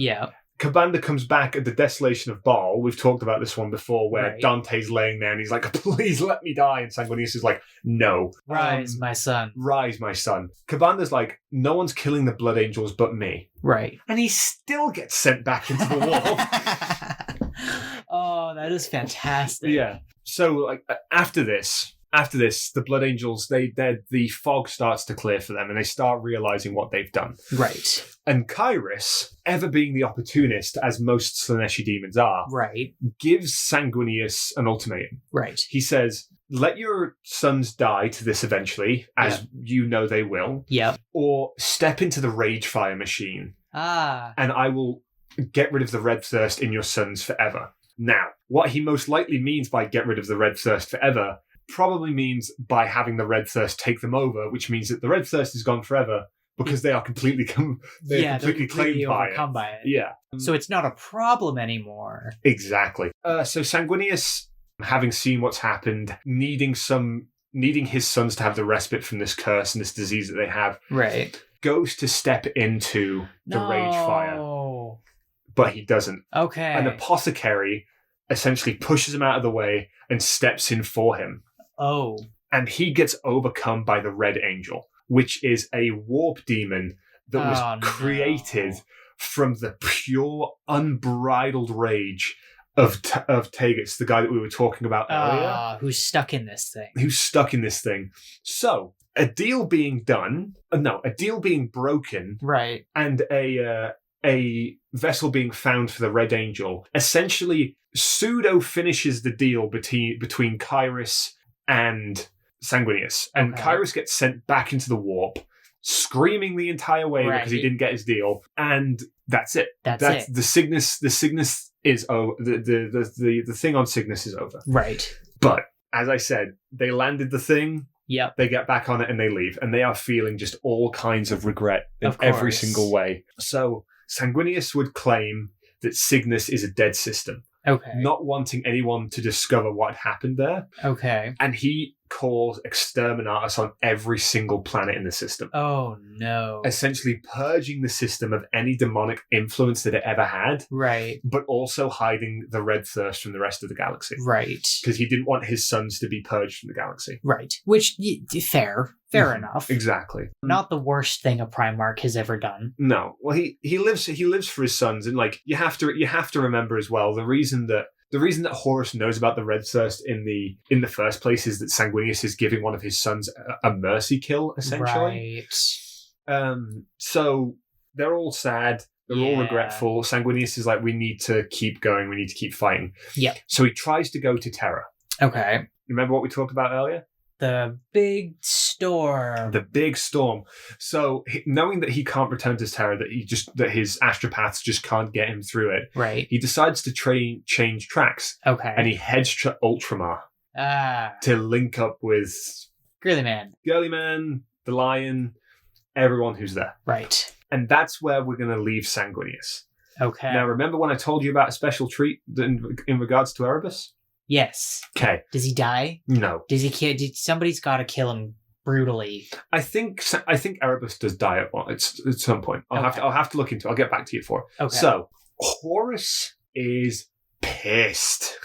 Cabanda comes back at the desolation of Baal. We've talked about this one before, where Right. Dante's laying there and he's like, please let me die. And Sanguinius is like, no. Rise, my son. Rise, my son. Cabanda's like, no one's killing the Blood Angels but me. Right. And he still gets sent back into the wall. Oh, that is fantastic. Yeah. So, like, after this, the Blood Angels, the fog starts to clear for them, and they start realizing what they've done. Right. And Kyrus, ever being the opportunist, as most Slaneshi demons are, Right. gives Sanguinius an ultimatum. Right. He says, let your sons die to this eventually, as you know they will, Yep. or step into the rage fire machine, Ah. and I will get rid of the red thirst in your sons forever. Now, what he most likely means by get rid of the red thirst forever probably means by having the red thirst take them over, which means that the red thirst is gone forever because they are completely they're completely claimed by overcome by it. Yeah. So it's not a problem anymore. Exactly. So Sanguinius, having seen what's happened, needing his sons to have the respite from this curse and this disease that they have, Right. goes to step into the rage fire, but he doesn't. Okay. An apothecary essentially pushes him out of the way and steps in for him. Oh. And he gets overcome by the Red Angel, which is a warp demon that was created from the pure, unbridled rage of Tegus, the guy that we were talking about earlier. Who's stuck in this thing. So, a deal being broken, right, and a vessel being found for the Red Angel, essentially pseudo finishes the deal between Kyrus and Sanguinius. And Kyrus gets sent back into the warp, screaming the entire way because he didn't get his deal. And that's it. That's it. The Cygnus is over. The thing on Cygnus is over. Right. But as I said, they landed the thing. Yep. They get back on it and they leave. And they are feeling just all kinds of regret in every single way. So Sanguinius would claim that Cygnus is a dead system. Okay. Not wanting anyone to discover what happened there. Okay. And he calls exterminatus on every single planet in the system. Oh, no. Essentially purging the system of any demonic influence that it ever had. Right. But also hiding the red thirst from the rest of the galaxy. Right. Because he didn't want his sons to be purged from the galaxy. Right. Which, fair enough. Exactly. Not the worst thing a Primarch has ever done. No. Well, he lives for his sons, and like you have to remember as well the reason that Horus knows about the red thirst in the first place is that Sanguinius is giving one of his sons a mercy kill, essentially. Right. So they're all sad. They're all regretful. Sanguinius is like, we need to keep going. We need to keep fighting. Yep. So he tries to go to Terra. Okay. Remember what we talked about earlier? The big storm. The big storm. So knowing that he can't return to Terra, that his astropaths just can't get him through it. Right. He decides to change tracks. Okay. And he heads to Ultramar. To link up with Girly Man, the Lion, everyone who's there. Right. And that's where we're going to leave Sanguinius. Okay. Now, remember when I told you about a special treat in regards to Erebus? Yes. Okay. Does he die? No. Does he kill? Somebody's got to kill him brutally. I think Erebus does die at some point. I'll have to look into it. I'll get back to you for it. Okay. So Horus is pissed.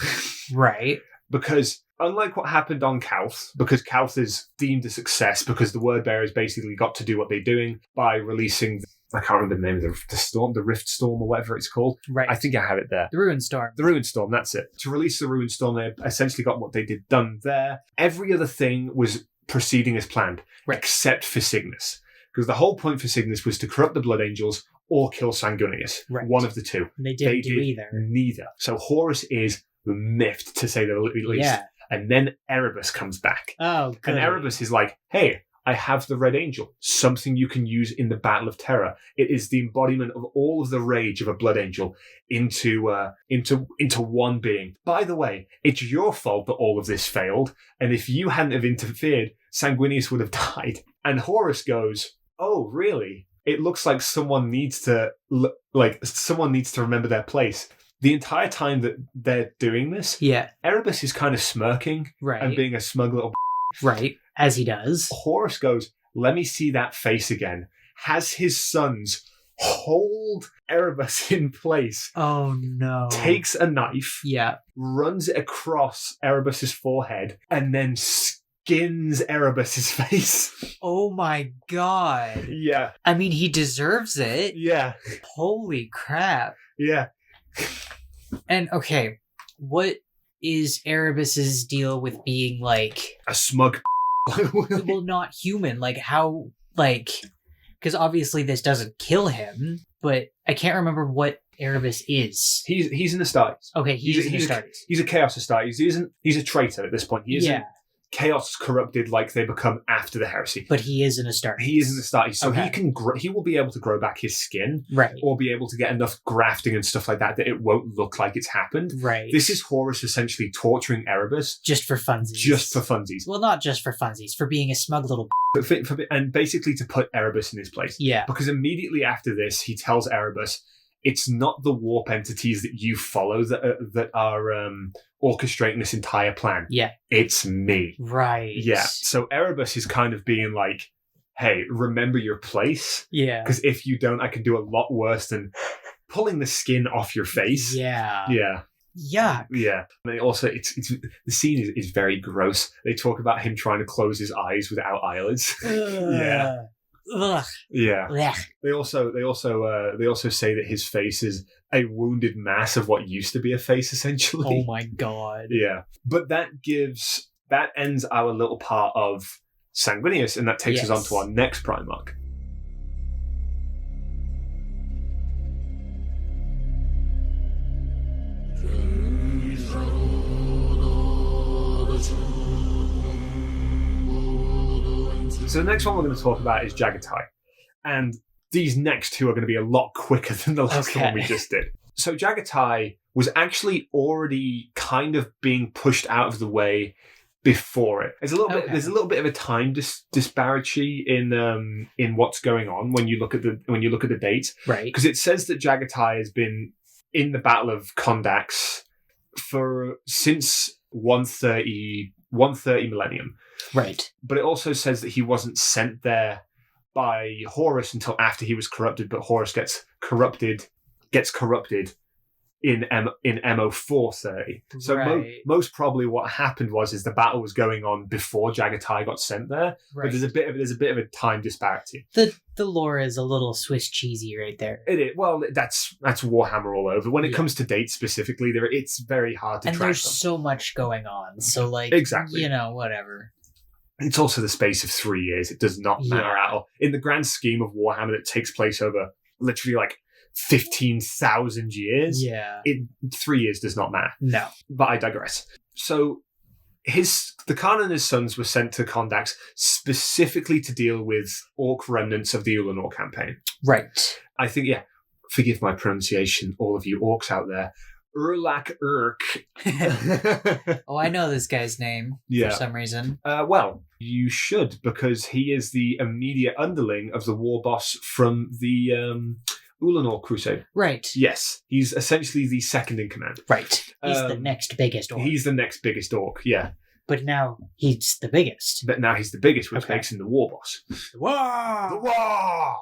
Right. Because unlike what happened on Calth, because Calth is deemed a success because the Word Bearers basically got to do what they're doing by releasing, I can't remember the name of the storm, the Rift Storm or whatever it's called. Right. I think I have it there. The Ruin Storm. The Ruin Storm, that's it. To release the Ruin Storm, they essentially got what they did done there. Every other thing was proceeding as planned, except for Cygnus. Because the whole point for Cygnus was to corrupt the Blood Angels or kill Sanguinius. Right. One of the two. They didn't do either. Neither. So Horus is miffed, to say the least. Yeah. And then Erebus comes back. Oh, good. And Erebus is like, hey, I have the Red Angel, something you can use in the Battle of Terra. It is the embodiment of all of the rage of a Blood Angel into one being. By the way, it's your fault that all of this failed, and if you hadn't have interfered, Sanguinius would have died. And Horus goes, oh, really? It looks like someone needs to remember their place. The entire time that they're doing this, Erebus is kind of smirking and being a smug little right, as he does. Horus goes, let me see that face again. Has his sons hold Erebus in place, Oh no. takes a knife, Yeah. runs it across Erebus's forehead, and then skins Erebus's face. Oh my god. Yeah, I mean, he deserves it. yeah, Holy crap. yeah. And okay, what is Erebus's deal with being like A smug. well, not human? Like how because obviously this doesn't kill him, but I can't remember what Erebus is. He's an Astartes. Okay, he's an Astartes. He's a Chaos Astartes. He's a traitor at this point. He isn't Chaos corrupted like they become after the heresy. But he is an Astartes. He is an Astartes, so Okay. he will be able to grow back his skin, Right. or be able to get enough grafting and stuff like that it won't look like it's happened. Right. This is Horus essentially torturing Erebus just for funsies. just for funsies. Well, not just for funsies, for being a smug little And basically to put Erebus in his place. Yeah. Because immediately after this, he tells Erebus, it's not the warp entities that you follow that are orchestrating this entire plan. Yeah. It's me. Right. Yeah. So Erebus is kind of being like, hey, remember your place. Yeah. Because if you don't, I can do a lot worse than pulling the skin off your face. Yeah. Yeah. Yeah. Yeah. And they also, it's the scene is very gross. They talk about him trying to close his eyes without eyelids. Yeah. Ugh. Yeah. Ugh. They also say that his face is a wounded mass of what used to be a face, essentially. Oh my god. Yeah. But that ends our little part of Sanguinius, and that takes us on to our next Primarch. So the next one we're going to talk about is Jagatai. And these next two are going to be a lot quicker than the last one we just did. So Jagatai was actually already kind of being pushed out of the way before it. There's a little bit of a time disparity in what's going on when you look at the dates. Right. Because it says that Jagatai has been in the Battle of Kondax since 130 millennium. Right. But it also says that he wasn't sent there by Horus until after he was corrupted, but Horus gets corrupted in MO 430. So most probably what happened is the battle was going on before Jagatai got sent there. Right. But there's a bit of a time disparity. The lore is a little Swiss cheesy right there. It is. Well, that's Warhammer all over. When it comes to dates specifically, it's very hard to track them. And there's so much going on. So exactly. Whatever. It's also the space of 3 years. It does not matter at all. In the grand scheme of Warhammer that takes place over literally 15,000 years, 3 years does not matter. No. But I digress. So the Khan and his sons were sent to Kondax specifically to deal with orc remnants of the Ulanor campaign. Right. I think, forgive my pronunciation, all of you orcs out there. Urlak Urk. Oh, I know this guy's name for some reason. Well, you should, because he is the immediate underling of the war boss from the Ulanor Crusade. Right. Yes. He's essentially the second in command. Right. He's the next biggest orc. He's the next biggest orc, yeah. But now he's the biggest. But now he's the biggest, which makes him the war boss. Wow! The war!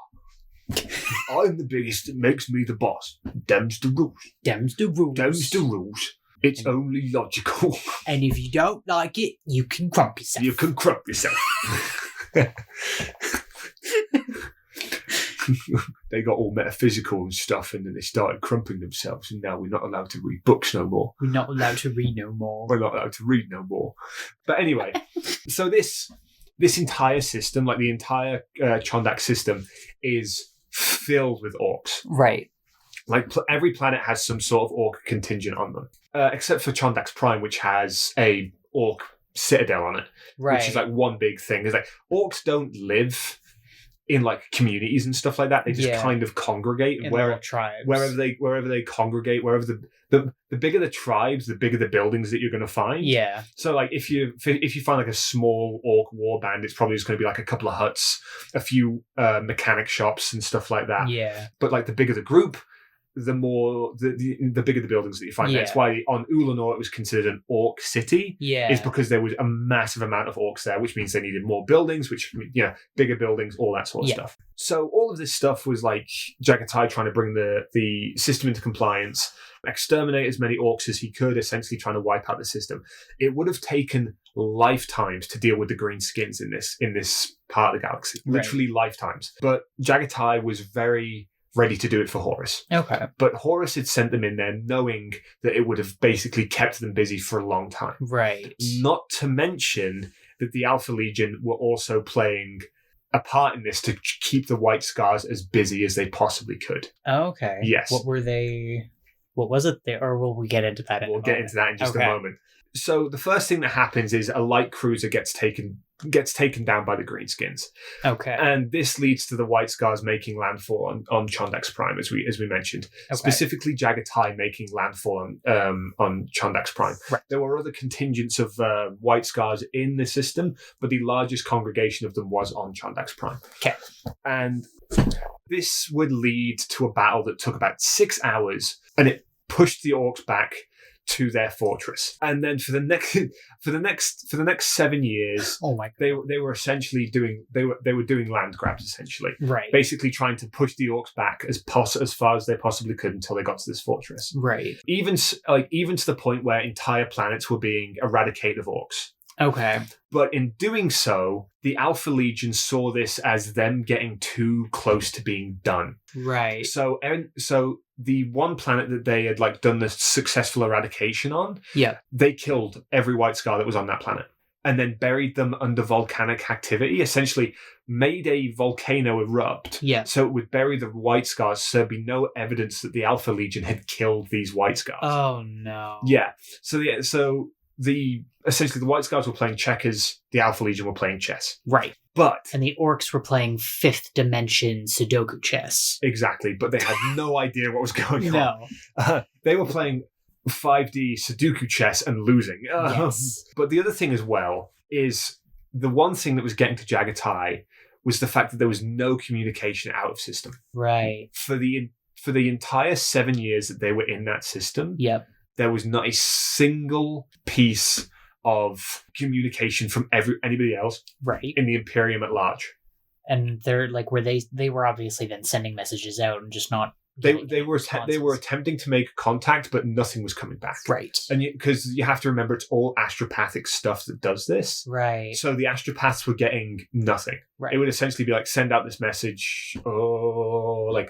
I'm the biggest, it makes me the boss. Dem's the rules. Dem's the rules. Dem's the rules. It's only logical. And if you don't like it, you can crump yourself. You can crump yourself. They got all metaphysical and stuff, and then they started crumping themselves, and now we're not allowed to read books no more. We're not allowed to read no more. We're not allowed to read no more. But anyway, so this entire system, like the entire Chondak system, is filled with orcs. Right. Like every planet has some sort of orc contingent on them, except for Chondax Prime, which has a orc citadel on it, which is one big thing. It's orcs don't live in communities and stuff like that. They just kind of congregate in tribes. wherever they congregate, wherever the bigger the tribes, the bigger the buildings that you're going to find. Yeah. So if you find a small orc war band, it's probably just going to be a couple of huts, a few mechanic shops and stuff like that. Yeah. But the bigger the group, the bigger the buildings that you find. Yeah. That's why on Ulanor it was considered an orc city. Yeah. Is because there was a massive amount of orcs there, which means they needed more buildings, which, bigger buildings, all that sort of stuff. So all of this stuff was like Jagatai trying to bring the system into compliance, exterminate as many orcs as he could, essentially trying to wipe out the system. It would have taken lifetimes to deal with the green skins in this part of the galaxy. Literally lifetimes. But Jagatai was very ready to do it for Horus. Okay. But Horus had sent them in there knowing that it would have basically kept them busy for a long time. Right. Not to mention that the Alpha Legion were also playing a part in this to keep the White Scars as busy as they possibly could. Okay. Yes. What were they? What was it there? Or will we get into that? We'll get into that in just a moment. So the first thing that happens is a light cruiser gets taken down by the Greenskins. Okay. And this leads to the White Scars making landfall on Chondax Prime, as we mentioned. Okay. Specifically Jagatai making landfall on Chondax Prime. Right. There were other contingents of White Scars in the system, but the largest congregation of them was on Chondax Prime. Okay. And this would lead to a battle that took about 6 hours, and it pushed the orcs back to their fortress. And then for the next 7 years, oh my God, they were essentially doing land grabs, essentially. Right. Basically trying to push the orcs back as far as they possibly could until they got to this fortress. Right. Even to the point where entire planets were being eradicated of orcs. Okay. But in doing so, the Alpha Legion saw this as them getting too close to being done. Right. So the one planet that they had done the successful eradication on, they killed every White Scar that was on that planet and then buried them under volcanic activity, essentially made a volcano erupt. Yeah. So it would bury the White Scars, so there'd be no evidence that the Alpha Legion had killed these White Scars. Oh no. Yeah. Essentially the White Scars were playing checkers, the Alpha Legion were playing chess. Right. And the orcs were playing 5th dimension Sudoku chess. Exactly, but they had no idea what was going on. No. They were playing 5D Sudoku chess and losing. Yes. But the other thing as well is the one thing that was getting to Jagatai was the fact that there was no communication out of system. Right. For the entire 7 years that they were in that system, there was not a single piece of communication from anybody else in the Imperium at large. And they're they were obviously then sending messages out and just not they were attempting to make contact, but nothing was coming back. Right. And because you have to remember, it's all astropathic stuff that does this. Right. So the astropaths were getting nothing. Right. It would essentially be send out this message. I'm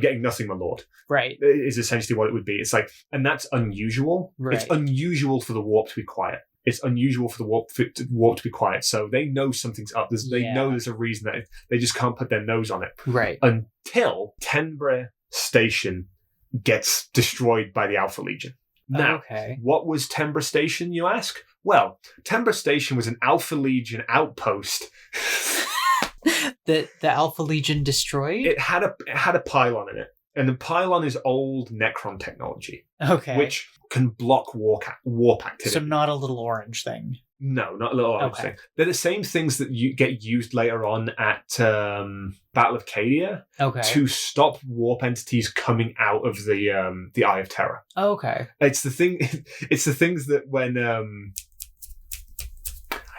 getting nothing, my lord. Right. Is essentially what it would be. It's and that's unusual. Right. It's unusual for the warp to be quiet. It's unusual for the warp to be quiet. So they know something's up. They know there's a reason that they just can't put their nose on it. Right. Until Tenbra Station gets destroyed by the Alpha Legion. Now, what was Tenbra Station, you ask? Well, Tenbra Station was an Alpha Legion outpost. The Alpha Legion destroyed? It had a pylon in it. And the pylon is old Necron technology. Okay. Which can block warp activity. So not a little orange thing. No, not a little orange thing. They're the same things that you get used later on at Battle of Cadia to stop warp entities coming out of the Eye of Terra. Okay. It's the things that when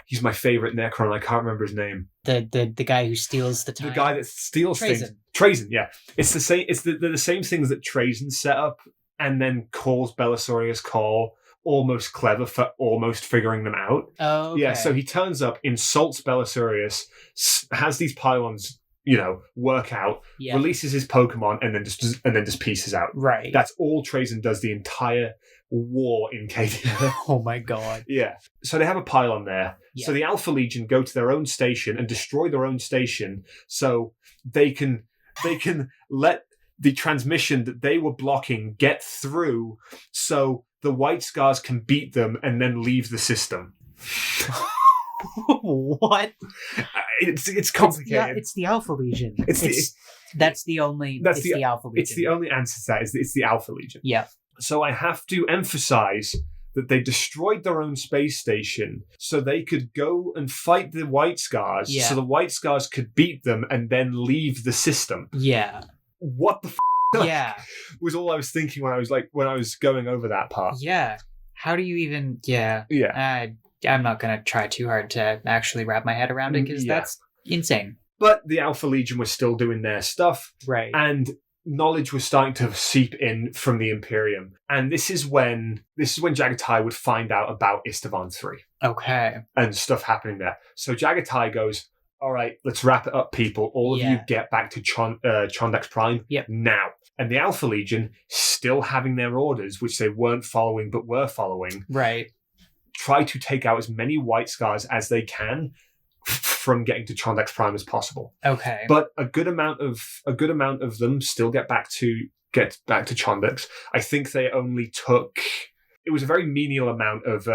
he's my favorite Necron, I can't remember his name. The guy who steals the time. The guy that steals things. Trazyn, yeah. It's the same. They're the same things that Trazyn set up and then calls Belisarius Call almost clever for almost figuring them out. Oh, okay. Yeah. So he turns up, insults Belisarius, has these pylons, work out, releases his Pokemon, and then just pieces out. Right. That's all Trazyn does the entire war in Cadia. Oh my god. Yeah. So they have a pylon there. Yeah. So the Alpha Legion go to their own station and destroy their own station so they can let the transmission that they were blocking get through so the White Scars can beat them and then leave the system. What? It's complicated. It's the Alpha Legion. That's the only Alpha Legion. It's the only answer to that. It's the Alpha Legion. Yeah. So I have to emphasize that they destroyed their own space station so they could go and fight the White Scars, so the White Scars could beat them and then leave the system. Yeah. What the Yeah. was all I was thinking when I was going over that part. Yeah. How do you even... Yeah. I'm not going to try too hard to actually wrap my head around it, because that's insane. But the Alpha Legion was still doing their stuff. Right. And knowledge was starting to seep in from the Imperium. And this is when Jagatai would find out about Istvan 3. Okay. And stuff happening there. So Jagatai goes, all right, let's wrap it up, people. All of you get back to Chondax Prime now. And the Alpha Legion, still having their orders, which they weren't following but were following, right, try to take out as many White Scars as they can from getting to Chondax Prime as possible. Okay. But a good amount of them still get back to Chondax. I think they only took... It was a very menial amount of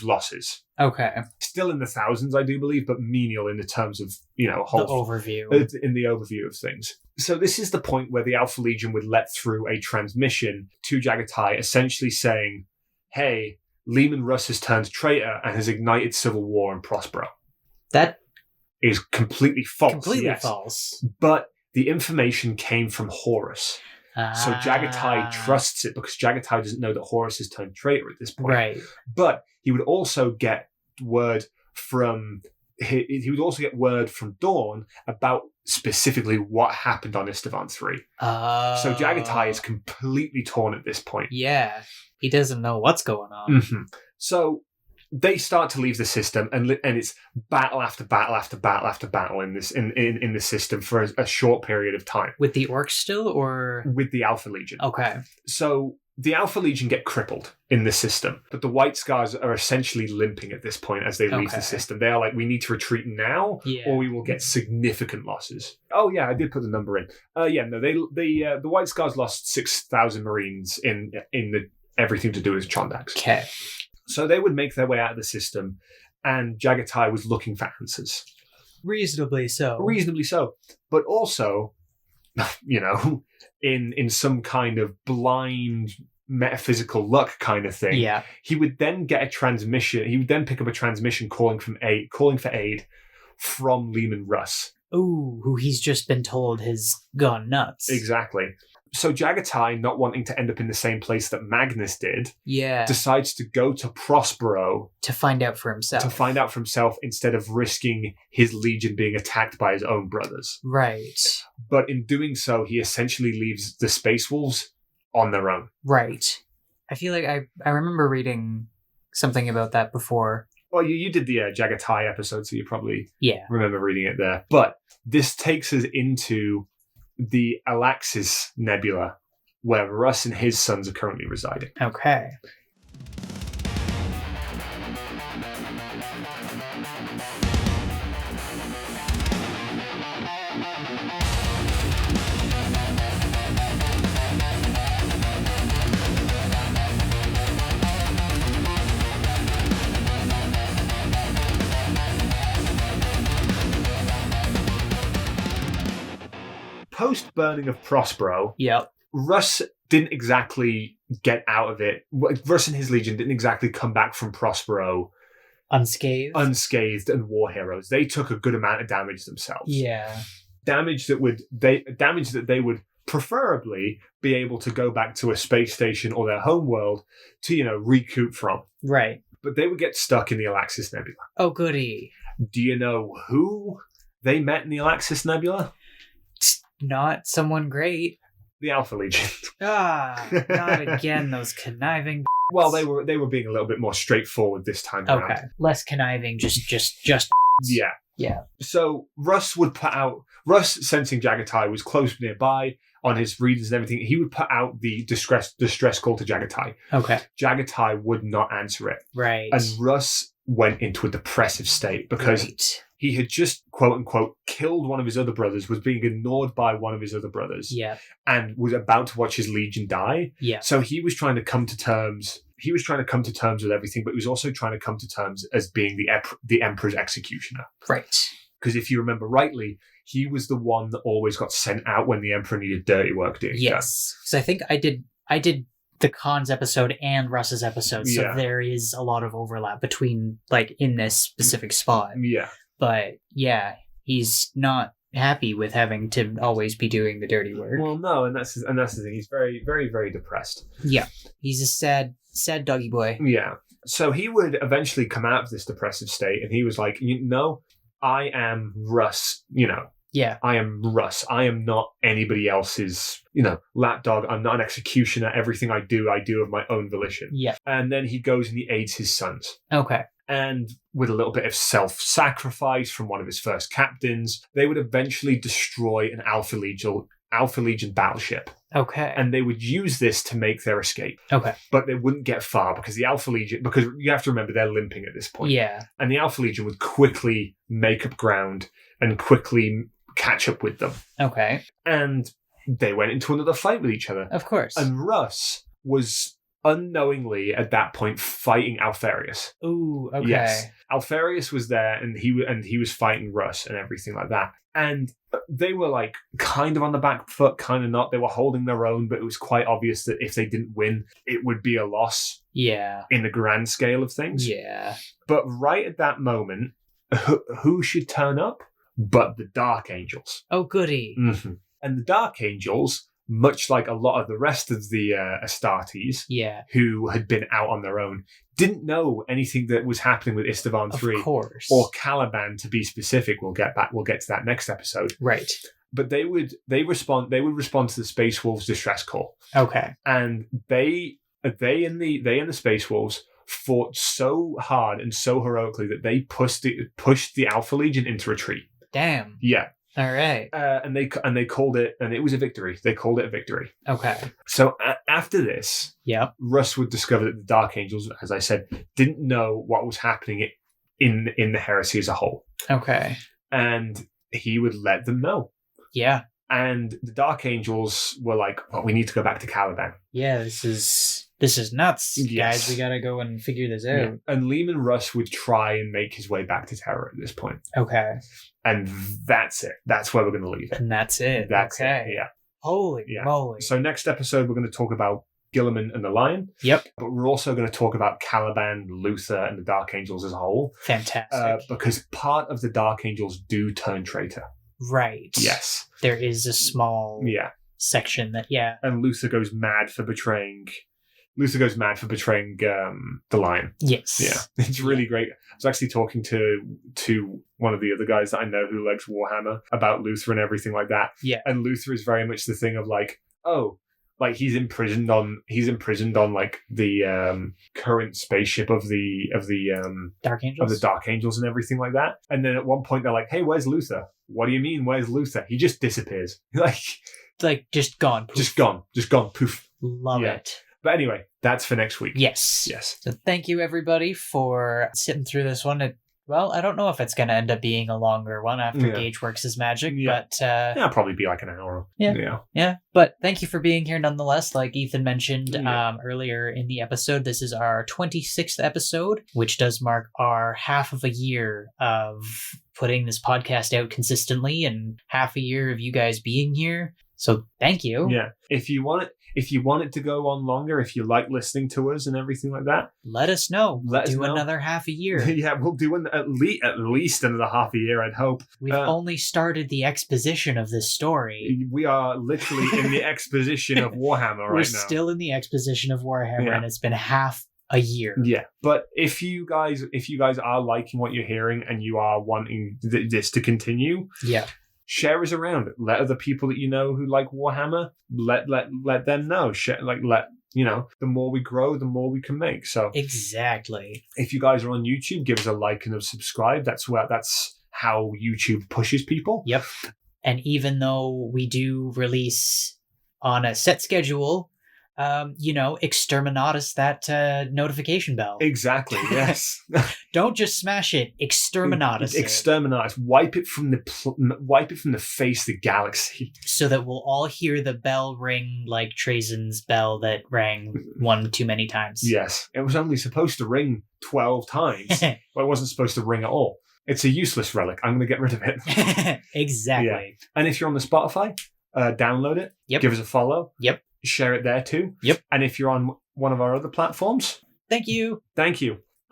losses. Okay. Still in the thousands, I do believe, but menial in the terms of, whole overview. In the overview of things. So this is the point where the Alpha Legion would let through a transmission to Jagatai, essentially saying, "Hey, Leman Russ has turned traitor and has ignited civil war in Prospero." That is completely false. Completely false. But the information came from Horus. So Jagatai trusts it because Jagatai doesn't know that Horus has turned traitor at this point. Right. But he would also get word from Dawn about specifically what happened on Istvan 3. So Jagatai is completely torn at this point. Yeah. He doesn't know what's going on. Mm-hmm. So they start to leave the system, and it's battle after battle after battle after battle in the system for a short period of time. With the orcs still, or with the Alpha Legion? Okay. So the Alpha Legion get crippled in the system, but the White Scars are essentially limping at this point as they leave the system. They are like, we need to retreat now, or we will get significant losses. Oh yeah, I did put the number in. The White Scars lost 6,000 Marines in the everything to do with Chondax. Okay. So they would make their way out of the system, and Jagatai was looking for answers. Reasonably so. But also, in some kind of blind metaphysical luck kind of thing, he would then get a transmission. He would then pick up a transmission calling for aid from Leman Russ. Ooh, who he's just been told has gone nuts. Exactly. So Jagatai, not wanting to end up in the same place that Magnus did, decides to go to Prospero to find out for himself. Instead of risking his legion being attacked by his own brothers. Right. But in doing so, he essentially leaves the Space Wolves on their own. Right. I feel like I remember reading something about that before. Well, you did the Jagatai episode, so you probably remember reading it there. But this takes us into the Alaxis Nebula, where Russ and his sons are currently residing. Okay. Post-burning of Prospero, Russ didn't exactly get out of it. Russ and his legion didn't exactly come back from Prospero unscathed and war heroes. They took a good amount of damage themselves. Yeah. Damage that they would preferably be able to go back to a space station or their home world to, recoup from. Right. But they would get stuck in the Alaxis Nebula. Oh, goody. Do you know who they met in the Alaxis Nebula? Not someone great. The Alpha Legion. Not again, those conniving. Well, they were being a little bit more straightforward this time around. Okay, less conniving, just. Yeah. So Russ, sensing Jagatai was close nearby on his readers and everything, he would put out the distress call to Jagatai. Okay. Jagatai would not answer it. Right. And Russ went into a depressive state because he had just, quote unquote, killed one of his other brothers, was being ignored by one of his other brothers, and was about to watch his legion die. Yeah. So he was trying to come to terms. He was trying to come to terms with everything, but he was also trying to come to terms as being the Emperor's executioner. Right. Because if you remember rightly, he was the one that always got sent out when the Emperor needed dirty work doing. Yes. So I think I did the Khan's episode and Russ's episode, so Yeah. there is a lot of overlap between, like, in this specific spot. Yeah. But yeah, he's not happy with having to always be doing the dirty work. Well, no, and that's the thing. He's very, very, very depressed. Yeah, he's a sad doggy boy. Yeah. So he would eventually come out of this depressive state, and he was like, I am Russ. Yeah, I am Russ. I am not anybody else's, lapdog. I'm not an executioner. Everything I do of my own volition. yeah. And then he goes and he aids his sons. Okay. And with a little bit of self-sacrifice from one of his first captains, they would eventually destroy an Alpha Legion battleship. Okay. And they would use this to make their escape. Okay. But they wouldn't get far because the Alpha Legion, because you have to remember they're limping at this point. Yeah. And the Alpha Legion would quickly make up ground and quickly catch up with them. Okay. And they went into another fight with each other. Of course. And Russ was unknowingly at that point fighting Alfarius. Ooh, okay. Yes. Alfarius was there and he was fighting Russ and everything like that. And they were like kind of on the back foot, kind of not. They were holding their own, but it was quite obvious that if they didn't win, it would be a loss. Yeah. In the grand scale of things. Yeah. But right at that moment, who should turn up but the Dark Angels? Oh, goody. Mm-hmm. And the Dark Angels, much like a lot of the rest of the Astartes, who had been out on their own, didn't know anything that was happening with Istvan 3. Of course. Or Caliban, to be specific. We'll get to that next episode. Right. But they would respond to the Space Wolves' distress call. Okay. And they and the Space Wolves fought so hard and so heroically that they pushed the Alpha Legion into retreat. Damn. Yeah. All right. And they called it, and it was a victory. They called it a victory. Okay. So after this, Russ would discover that the Dark Angels, as I said, didn't know what was happening in the heresy as a whole. Okay. And he would let them know. Yeah. And the Dark Angels were like, "Well, we need to go back to Caliban." Yeah, this is nuts, guys. We gotta go and figure this out. Yeah. And Lehman Russ would try and make his way back to Terra at this point. Okay. And that's it. That's where we're going to leave it. And that's it. That's okay. it. Yeah. Holy moly. So next episode, we're going to talk about Guilliman and the Lion. Yep. But we're also going to talk about Caliban, Luther, and the Dark Angels as a whole. Fantastic. Because part of the Dark Angels do turn traitor. Right. Yes. There is a small section that, And Luther goes mad for betraying the Lion. Yes. Yeah. It's really great. I was actually talking to one of the other guys that I know who likes Warhammer about Luther and everything like that. Yeah. And Luther is very much the thing of like, like he's imprisoned on like the current spaceship of the Dark Angels? of the Dark Angels and everything like that. And then at one point they're like, "Hey, where's Luther?" "What do you mean, where's Luther? He just disappears." like just gone. Poof. Just gone. Poof. Love it. But anyway, that's for next week. Yes. So thank you, everybody, for sitting through this one. I don't know if it's going to end up being a longer one after Gage works his magic, but... it'll probably be like an hour. Yeah. But thank you for being here nonetheless. Like Ethan mentioned earlier in the episode, this is our 26th episode, which does mark our half of a year of putting this podcast out consistently and half a year of you guys being here. So thank you. Yeah. If you want it to go on longer, if you like listening to us and everything like that, let us know. Let us know. Another half a year. Yeah, we'll do at least another half a year, I'd hope. We've only started the exposition of this story. We are literally in the exposition of Warhammer right now. We're still in the exposition of Warhammer, and it's been half a year. Yeah, but if you guys are liking what you're hearing and you are wanting this to continue, share us around. Let other people that you know who like Warhammer, let them know. Share, the more we grow, the more we can make. So exactly. If you guys are on YouTube, give us a like and a subscribe. That's how YouTube pushes people. Yep. And even though we do release on a set schedule, exterminatus that notification bell. Exactly. Yes. Don't just smash it. Exterminatus. Exterminatus. Wipe it from the face of the galaxy. So that we'll all hear the bell ring like Trajan's bell that rang one too many times. Yes. It was only supposed to ring 12 times. But it wasn't supposed to ring at all. It's a useless relic. I'm going to get rid of it. Exactly. Yeah. And if you're on the Spotify, download it. Yep. Give us a follow. Yep. share it there too. Yep. And if you're on one of our other platforms, thank you.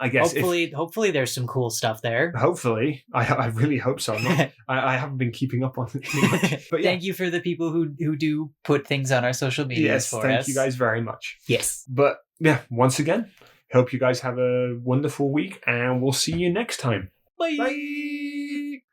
I guess hopefully there's some cool stuff there. Hopefully, I really hope so. I haven't been keeping up on it too much. But Thank you for the people who do put things on our social media for us. Thank you guys very much. Yes. But yeah, once again, hope you guys have a wonderful week, and we'll see you next time. Bye. Bye.